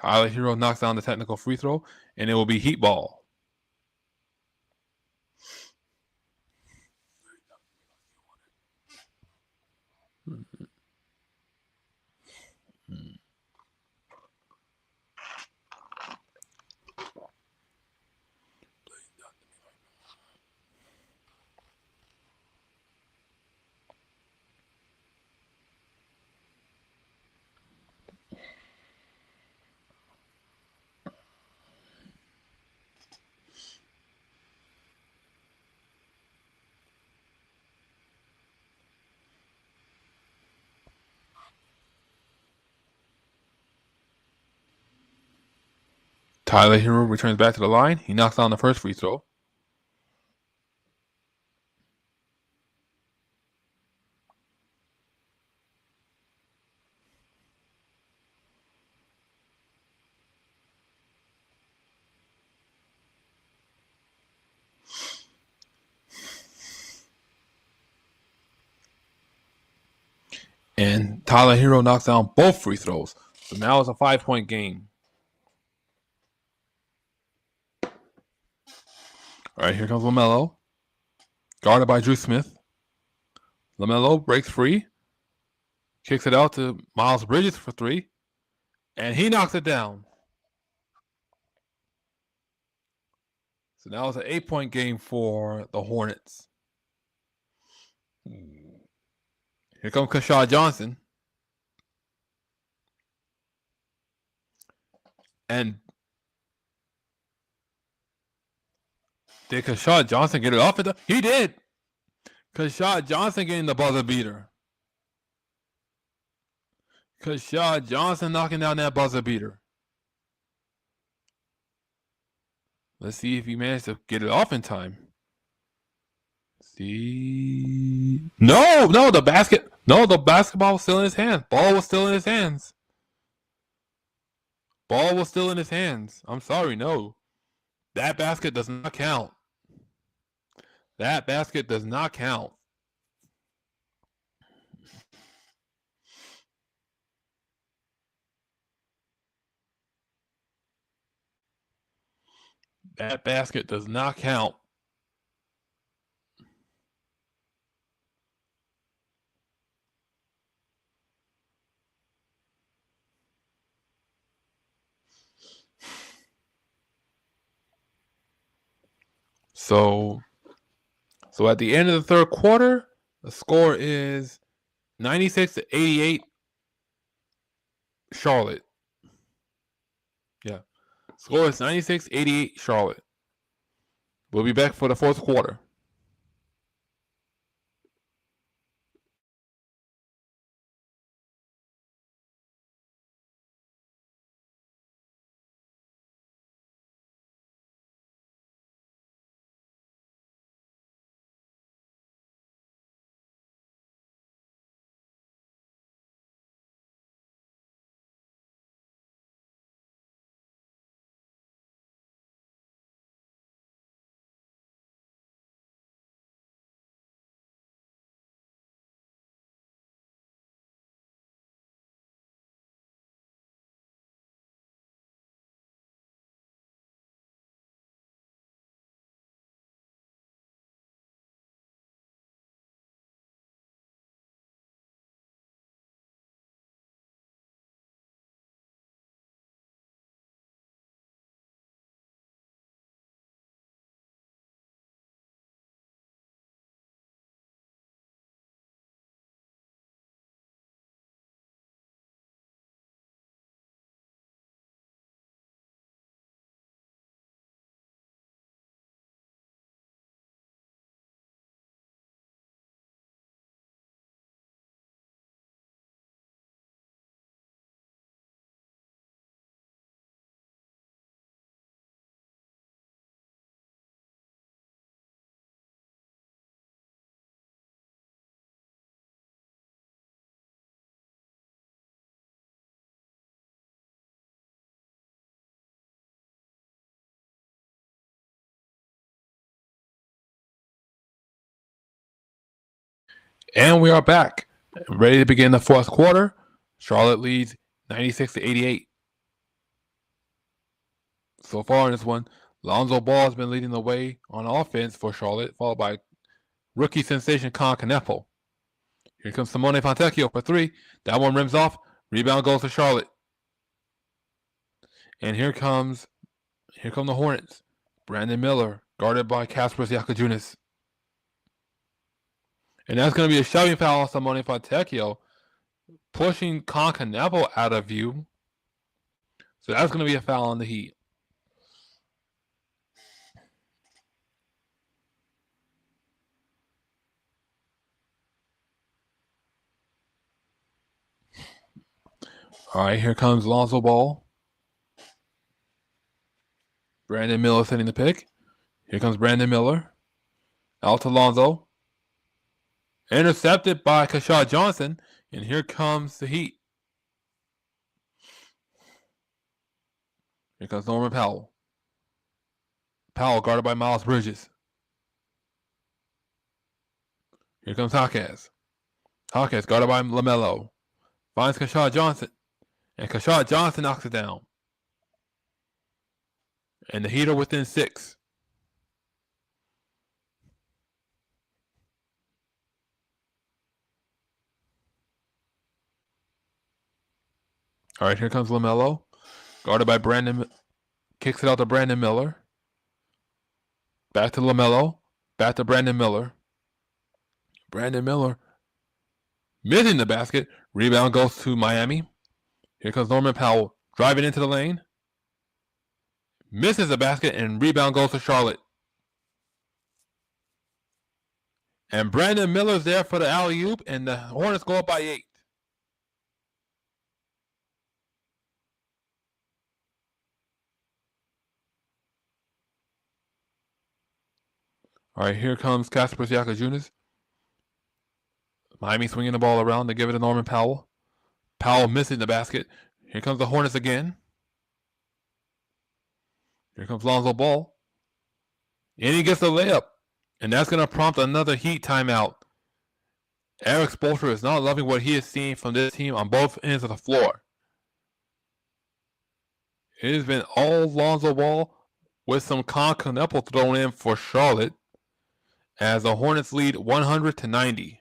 Tyler Hero knocks down the technical free throw, and it will be Heat ball. Tyler Hero returns back to the line. He knocks down the first free throw. And Tyler Hero knocks down both free throws. So now it's a 5-point game. All right, here comes LaMelo. Guarded by Drew Smith. LaMelo breaks free. Kicks it out to Miles Bridges for 3. And he knocks it down. So now it's an 8-point game for the Hornets. Here comes Kashad Johnson. And did Kashad Johnson get it off? He did. Kashad Johnson getting the buzzer beater. Kashad Johnson knocking down that buzzer beater. Let's see if he managed to get it off in time. See. No, the basketball was still in his hands. Ball was still in his hands. I'm sorry, no. That basket does not count. That basket does not count. That basket does not count. So at the end of the third quarter, the score is 96-88 Charlotte. Yeah. Score is 96-88 Charlotte. We'll be back for the fourth quarter. And we are back, ready to begin the fourth quarter. Charlotte leads 96-88. So far in this one, Lonzo Ball has been leading the way on offense for Charlotte, followed by rookie sensation Con Canepo. Here comes Simone Fontecchio for 3. That one rims off. Rebound goes to Charlotte. And here come the Hornets. Brandon Miller, guarded by Kasparas Yakajunas. And that's going to be a shoving foul on Simone Fontecchio, pushing Con Canepo out of view. So that's going to be a foul on the Heat. All right, here comes Lonzo Ball. Brandon Miller setting the pick. Here comes Brandon Miller. Out to Lonzo. Intercepted by Kashad Johnson. And here comes the Heat. Here comes Norman Powell. Powell guarded by Miles Bridges. Here comes Jaquez. Hawkins guarded by LaMelo. Finds Kashad Johnson. And Kashad Johnson knocks it down. And the Heat are within 6. All right, here comes LaMelo. Guarded by Brandon. Kicks it out to Brandon Miller. Back to LaMelo. Back to Brandon Miller. Brandon Miller missing the basket. Rebound goes to Miami. Here comes Norman Powell driving into the lane. Misses the basket and rebound goes to Charlotte. And Brandon Miller's there for the alley-oop and the Hornets go up by 8. All right, here comes Kasper Siakam. Miami swinging the ball around to give it to Norman Powell. Powell missing the basket. Here comes the Hornets again. Here comes Lonzo Ball. And he gets the layup. And that's going to prompt another Heat timeout. Eric Spoelstra is not loving what he is seeing from this team on both ends of the floor. It has been all Lonzo Ball with some Kneppel thrown in for Charlotte as the Hornets lead 100-90.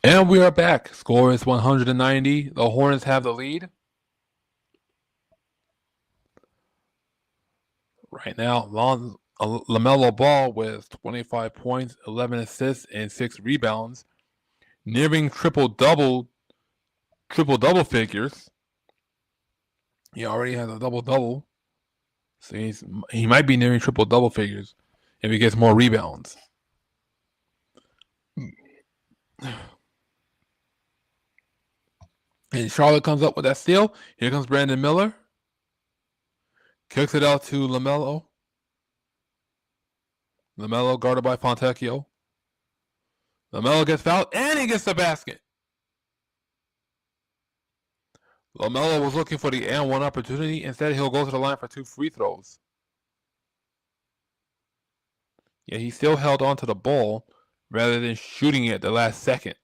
And we are back. Score is 190. The Hornets have the lead. Right now, LaMelo Ball with 25 points, 11 assists, and 6 rebounds. Nearing triple-double figures. He already has a double-double. So he might be nearing triple-double figures if he gets more rebounds. And Charlotte comes up with that steal. Here comes Brandon Miller. Kicks it out to LaMelo. LaMelo guarded by Fontecchio. LaMelo gets fouled, and he gets the basket. LaMelo was looking for the and one opportunity. Instead, he'll go to the line for 2 free throws. Yeah, he still held on to the ball rather than shooting it the last second.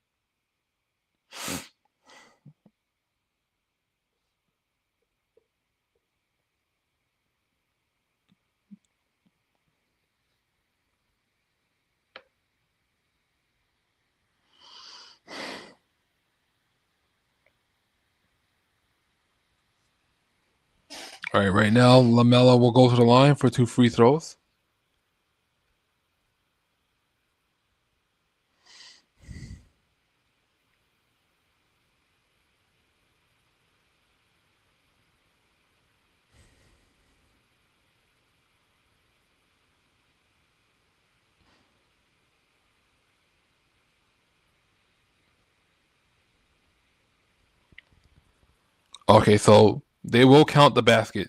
All right, right now LaMelo will go to the line for 2 free throws. Okay, so they will count the basket.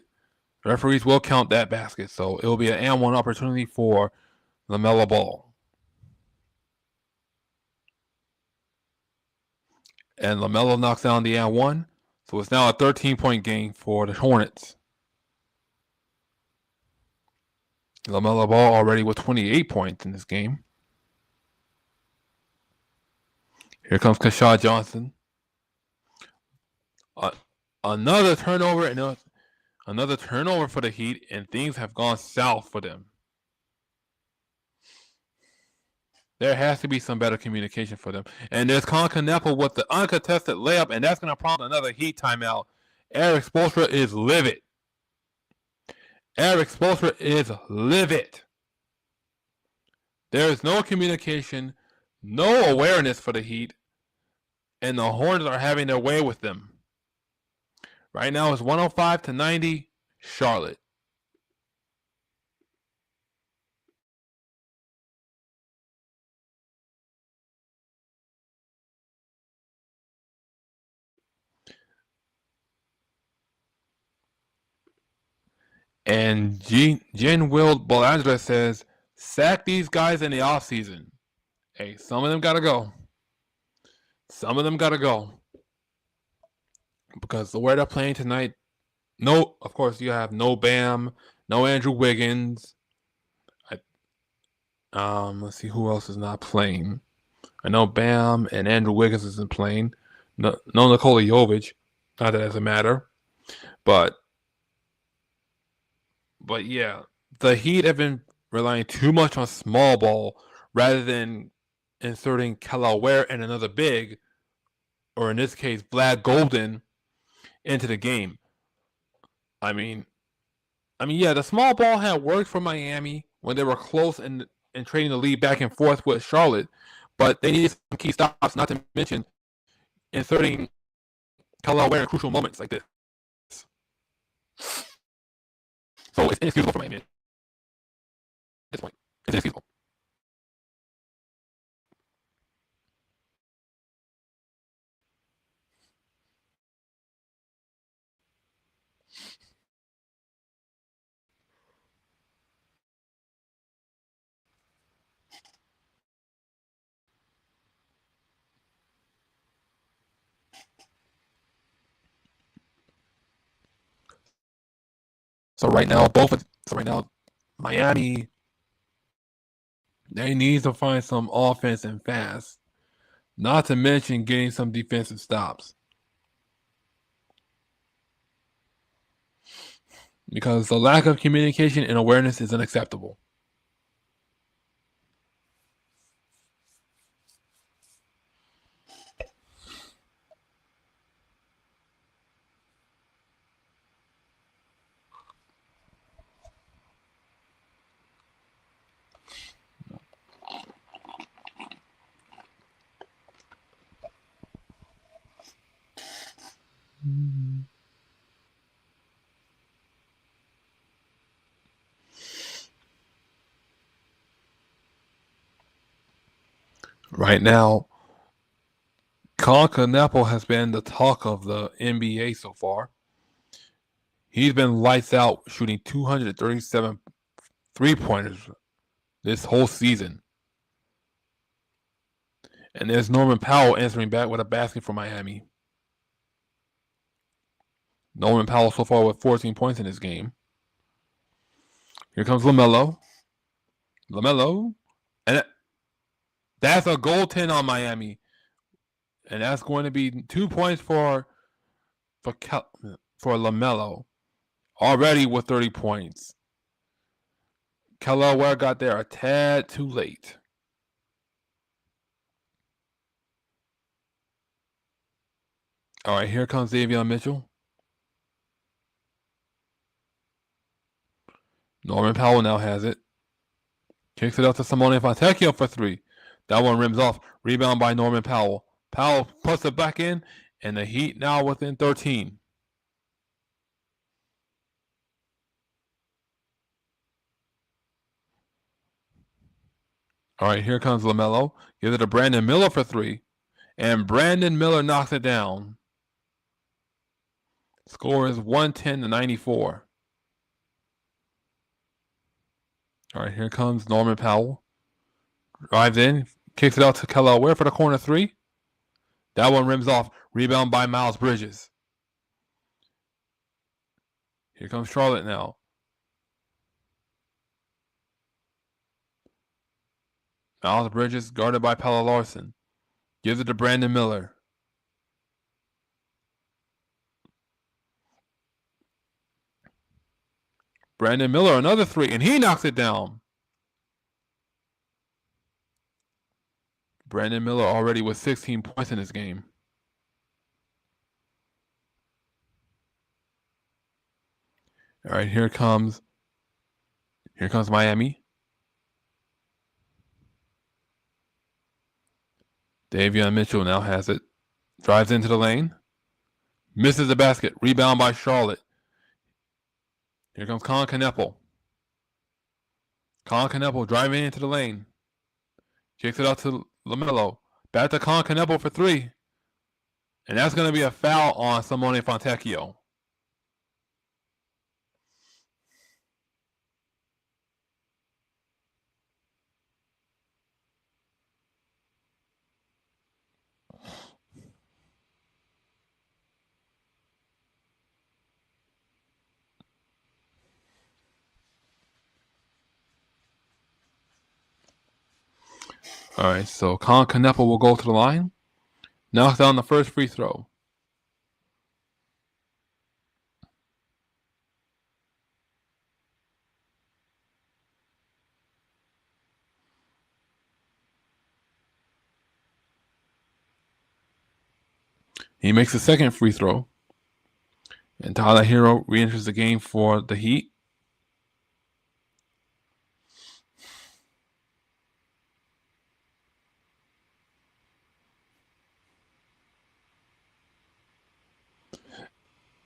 Referees will count that basket, so it will be an and one opportunity for LaMelo Ball. And LaMelo knocks down the and one, so it's now a 13-point game for the Hornets. LaMelo Ball already with 28 points in this game. Here comes Kashad Johnson. Another turnover and another turnover for the Heat, and things have gone south for them. There has to be some better communication for them. And there's Colin Kneppel with the uncontested layup, and that's going to prompt another Heat timeout. Eric Spoelstra is livid. Eric Spoelstra is livid. There is no communication, no awareness for the Heat, and the Hornets are having their way with them. Right now it's 105-90, Charlotte. And Jen Will Bolandra says, sack these guys in the offseason. Hey, some of them got to go. Some of them got to go. Because the way they're playing tonight, no, of course, you have no Bam, no Andrew Wiggins. Let's see who else is not playing. I know Bam and Andrew Wiggins isn't playing. No Nikola Jovic. Not that it doesn't matter. But yeah, the Heat have been relying too much on small ball rather than inserting Kelly Ware and another big, or in this case, Vlad Golden, into the game. I mean, yeah, the small ball had worked for Miami when they were close and trading the lead back and forth with Charlotte, but they needed some key stops, not to mention inserting Kelly Ware in crucial moments like this. So it's inexcusable for Miami at this point. It's inexcusable. So right now, Miami, they need to find some offense and fast. Not to mention getting some defensive stops. Because the lack of communication and awareness is unacceptable. Right now, Colin Kneppel has been the talk of the NBA so far. He's been lights out, shooting 237 three-pointers this whole season. And there's Norman Powell answering back with a basket for Miami. Norman Powell so far with 14 points in this game. Here comes LaMelo. And that's a goaltend on Miami. And that's going to be 2 points for LaMelo. Already with 30 points. Kelly Ware got there a tad too late. All right, here comes Davion Mitchell. Norman Powell now has it. Kicks it out to Simone Fontecchio for three. That one rims off. Rebound by Norman Powell. Powell puts it back in, and the Heat now within 13. All right, here comes LaMelo. Gives it to Brandon Miller for three. And Brandon Miller knocks it down. Score is 110-94. All right, here comes Norman Powell. Drives in, kicks it out to Kelly Ware for the corner three. That one rims off. Rebound by Miles Bridges. Here comes Charlotte now. Miles Bridges guarded by Pelle Larsson. Gives it to Brandon Miller. Brandon Miller, another three, and he knocks it down. Brandon Miller already with 16 points in this game. All right, here comes Miami. Davion Mitchell now has it. Drives into the lane. Misses the basket. Rebound by Charlotte. Here comes Colin Kneppel. Colin Kneppel driving into the lane. Kicks it out to LaMelo. Back to Colin Kneppel for three. And that's going to be a foul on Simone Fontecchio. All right, so Colin Kneppel will go to the line. Knocks down the first free throw. He makes the second free throw. And Tyler Hero re-enters the game for the Heat.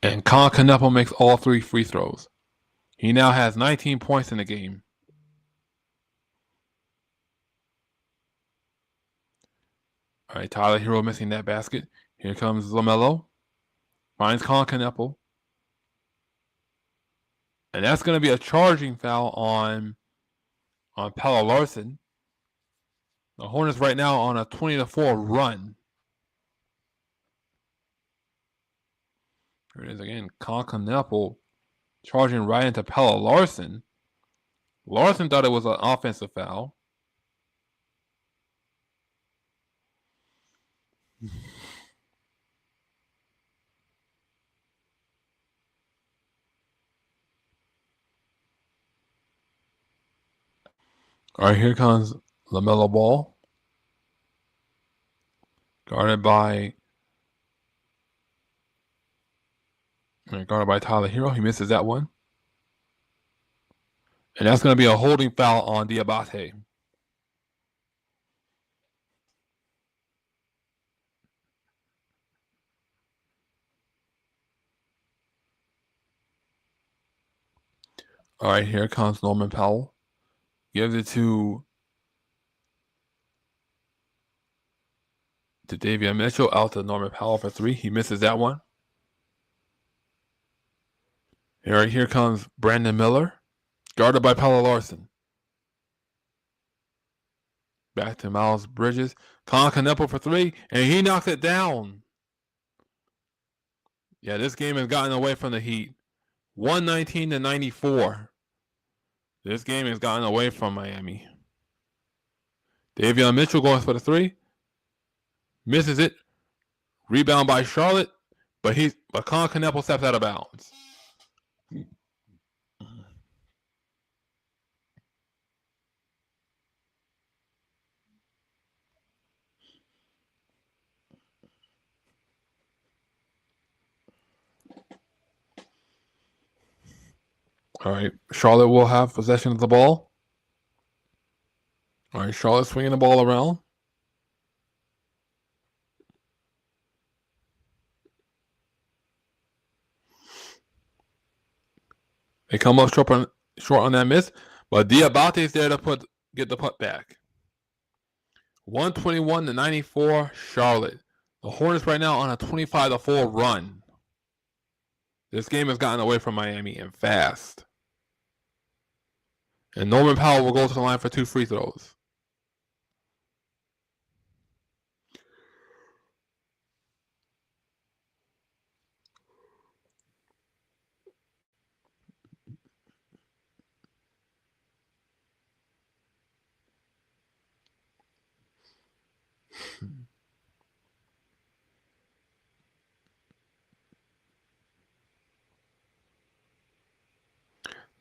And Colin Kneppel makes all three free throws. He now has 19 points in the game. All right, Tyler Hero missing that basket. Here comes LaMelo. Finds Colin Kneppel. And that's going to be a charging foul on Pelle Larsson. The Hornets right now on a 20-4 run. Here it is again. Colin Kneppel charging right into Pelle Larsson. Larsson thought it was an offensive foul. All right, here comes LaMelo Ball. Guarded by Tyler Hero. He misses that one. And that's going to be a holding foul on Diabate. All right, here comes Norman Powell. Gives it to Davion Mitchell, out to Norman Powell for three. He misses that one. All right, here comes Brandon Miller, guarded by Pelle Larsson. Back to Miles Bridges. Colin Kneppel for three, and he knocks it down. Yeah, this game has gotten away from the Heat. 119-94. This game has gotten away from Miami. Davion Mitchell goes for the three. Misses it. Rebound by Charlotte, but Colin Kneppel steps out of bounds. All right. Charlotte will have possession of the ball. All right. Charlotte swinging the ball around. They come up short on that miss, but Diabate is there to get the putt back. 121-94, Charlotte. The Hornets right now on a 25-4 run. This game has gotten away from Miami and fast. And Norman Powell will go to the line for 2 free throws.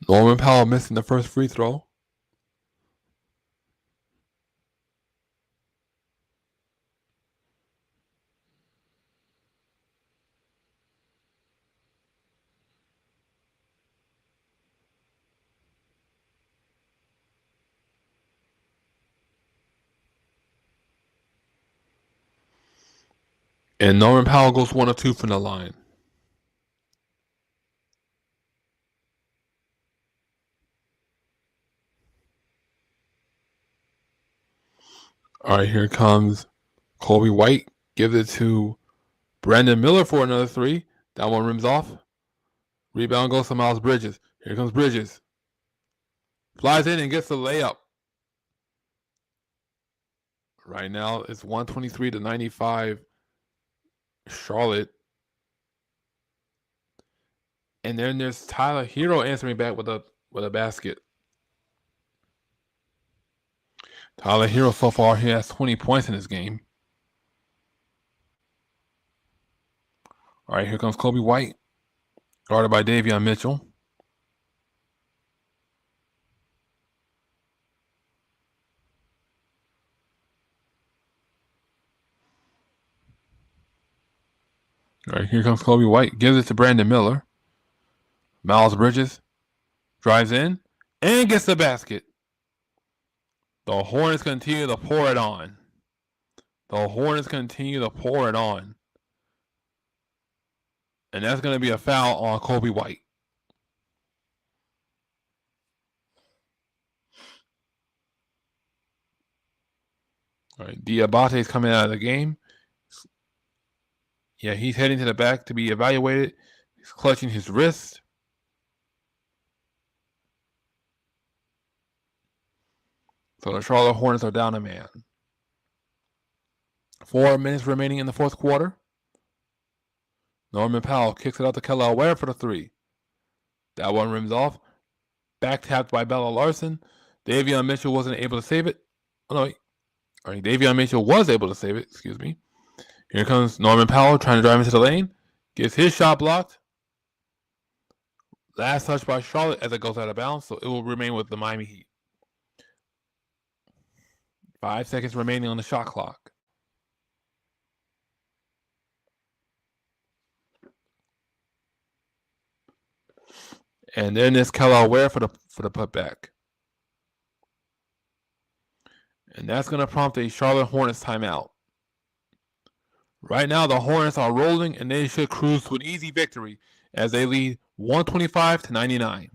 Norman Powell missing the first free throw. And Norman Powell goes 1 of 2 from the line. All right, here comes Kobe White. Gives it to Brandon Miller for another 3. That one rims off. Rebound goes to Miles Bridges. Here comes Bridges. Flies in and gets the layup. Right now, it's 123-95, Charlotte. And then there's Tyler Hero answering back with a basket. Tyler Hero so far he has 20 points in this game. All right, here comes Kobe White, guarded by Davion Mitchell. All right, here comes Kobe White. Gives it to Brandon Miller. Miles Bridges drives in and gets the basket. The Hornets continue to pour it on. The Hornets continue to pour it on. And that's going to be a foul on Kobe White. All right, Diabate is coming out of the game. Yeah, he's heading to the back to be evaluated. He's clutching his wrist. So the Charlotte Hornets are down a man. 4 minutes remaining in the fourth quarter. Norman Powell kicks it out to Kelly Ware for the 3. That one rims off. Back tapped by Bella Larson. Davion Mitchell wasn't able to save it. Oh, no. All right, Davion Mitchell was able to save it. Excuse me. Here comes Norman Powell trying to drive into the lane. Gets his shot blocked. Last touch by Charlotte as it goes out of bounds, so it will remain with the Miami Heat. 5 seconds remaining on the shot clock. And then there's Kelly Ware for the putback. And that's going to prompt a Charlotte Hornets timeout. Right now, the Hornets are rolling, and they should cruise to an easy victory as they lead 125-99.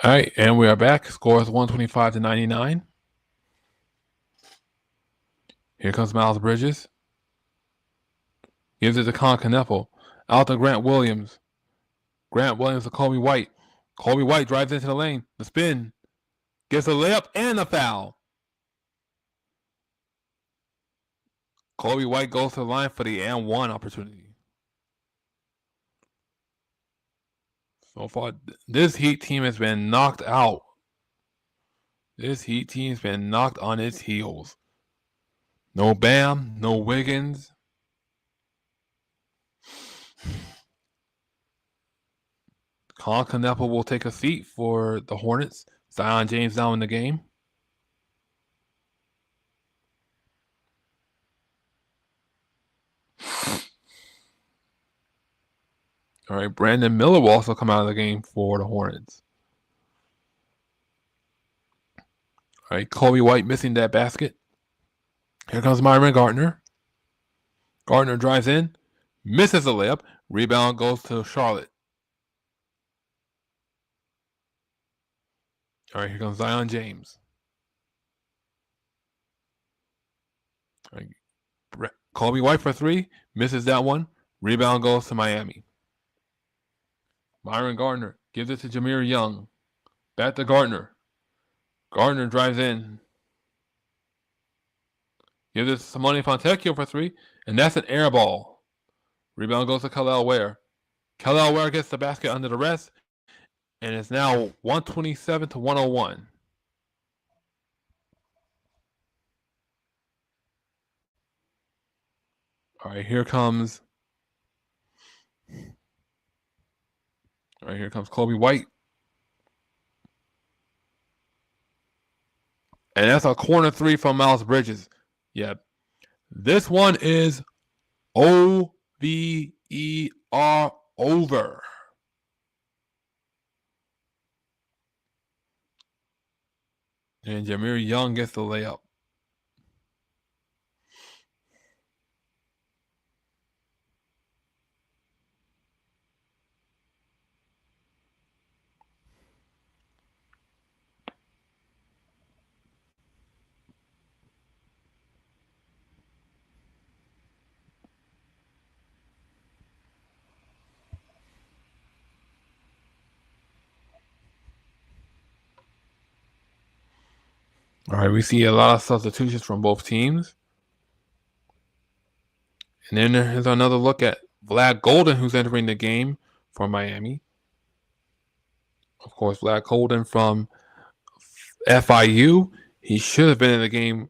All right, and we are back. Score is 125-99. Here comes Miles Bridges. Gives it to Con Kneppel. Out to Grant Williams. Grant Williams to Kobe White. Kobe White drives into the lane. The spin. Gets a layup and a foul. Kobe White goes to the line for the and one opportunity. So far, this Heat team has been knocked out. This Heat team has been knocked on its heels. No Bam, no Wiggins. Colin Kneppel will take a seat for the Hornets. Zion James now in the game. All right, Brandon Miller will also come out of the game for the Hornets. All right, Kobe White missing that basket. Here comes Myron Gardner. Gardner drives in, misses a layup. Rebound goes to Charlotte. All right, here comes Zion James. All right, Kobe White for three, misses that one. Rebound goes to Miami. Myron Gardner gives it to Jameer Young. Back to Gardner. Gardner drives in. Gives it to Simone Fontecchio for three, and that's an air ball. Rebound goes to Kel'el Ware. Kel'el Ware gets the basket under the rest, and it's now 127-101. All right, here comes Kobe White. And that's a corner three from Miles Bridges. Yep. This one is OVER, over. And Jameer Young gets the layup. All right, we see a lot of substitutions from both teams. And then there's another look at Vlad Golden, who's entering the game for Miami. Of course, Vlad Golden from FIU. He should have been in the game.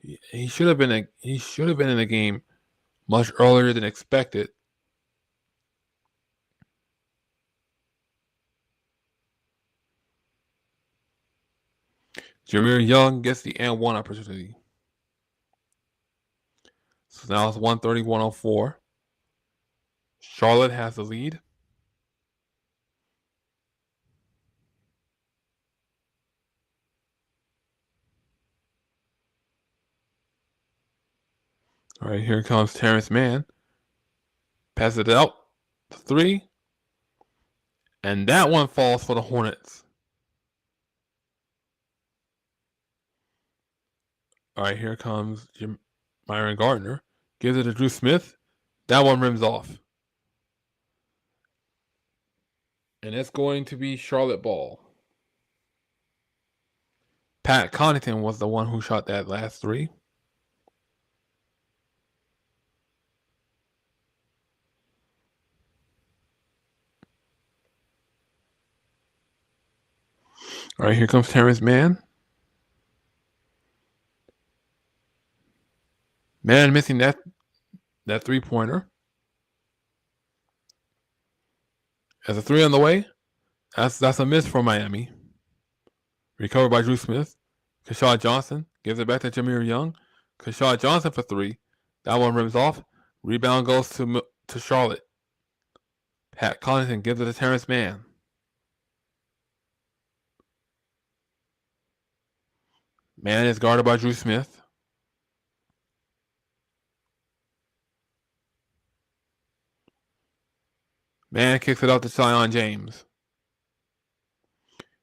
He should have been in the game much earlier than expected. Jameer Young gets the and one opportunity. So now it's 130-104. Charlotte has the lead. All right, here comes Terrence Mann. Passes it out. Three. And that one falls for the Hornets. All right, here comes Myron Gardner. Gives it to Drew Smith. That one rims off. And it's going to be Charlotte ball. Pat Connaughton was the one who shot that last three. All right, here comes Terrence Mann. Mann missing that three-pointer. As a three on the way. That's a miss for Miami. Recovered by Drew Smith. Keshad Johnson gives it back to Jameer Young. Keshad Johnson for three. That one rims off. Rebound goes to Charlotte. Pat Connaughton gives it to Terrence Mann. Mann is guarded by Drew Smith. Mann kicks it out to Zion James.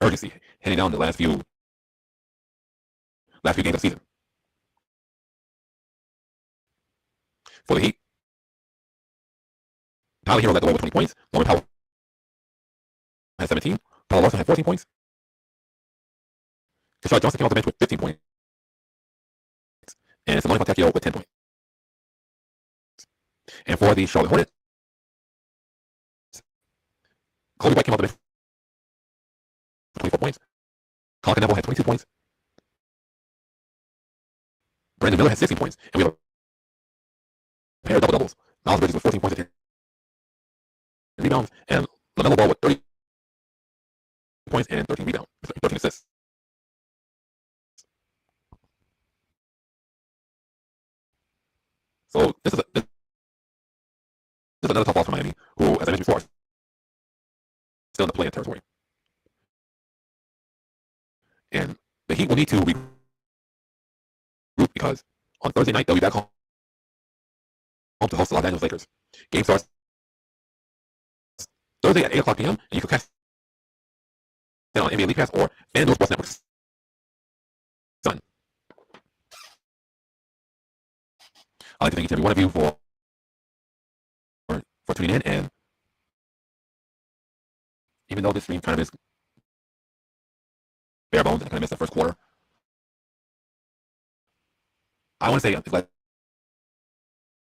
urgency heading down the last few games of the season. For the Heat, Tyler Hero led the way with 20 points. Norman Powell had 17. Paul Larson had 14 points. Keshad Johnson came off the bench with 15 points. And Simone Fontecchio with 10 points. And for the Charlotte Hornets, Kobe White came off the bench with 24 points. Colin Neville had 22 points. Brandon Miller had 16 points. And we have a pair of double-doubles. Miles Bridges with 14 points and 10 rebounds. And LaMelo Ball with 30 points and 13 rebounds. 13 assists. So this is another tough loss for Miami, who, as I mentioned before, is still in the play-in territory. And the Heat will need to regroup because on Thursday night they'll be back home to host the Los Angeles Lakers. Game starts Thursday at 8 p.m. and you can catch it on NBA League Pass or FanDuel Sports Network's Sun. I'd like to thank each and every one of you for tuning in, and even though this stream kind of is bare bones and I kind of missed the first quarter, I want to say I'm glad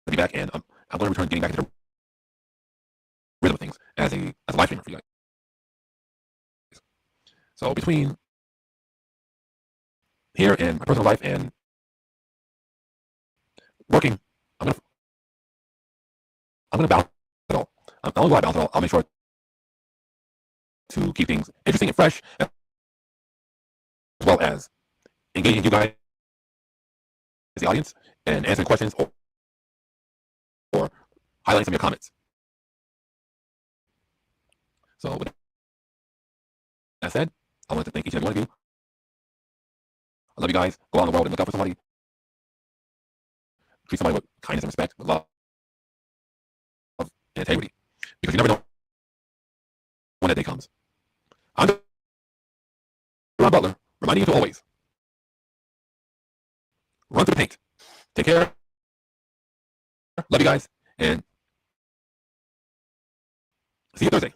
to be back, and I'm going to return getting back into the rhythm of things as a live streamer for you guys. So between here and my personal life and working, I'm gonna balance it all. Not only will I balance it all, I'll make sure to keep things interesting and fresh, as well as engaging you guys as the audience and answering questions or highlighting some of your comments. So with that said, I want to thank each and every one of you. I love you guys. Go out in the world and look out for somebody. Treat somebody with kindness and respect, with love and integrity. Because you never know when that day comes. I'm Ron Butler, reminding you to always run through the paint. Take care. Love you guys. And see you Thursday.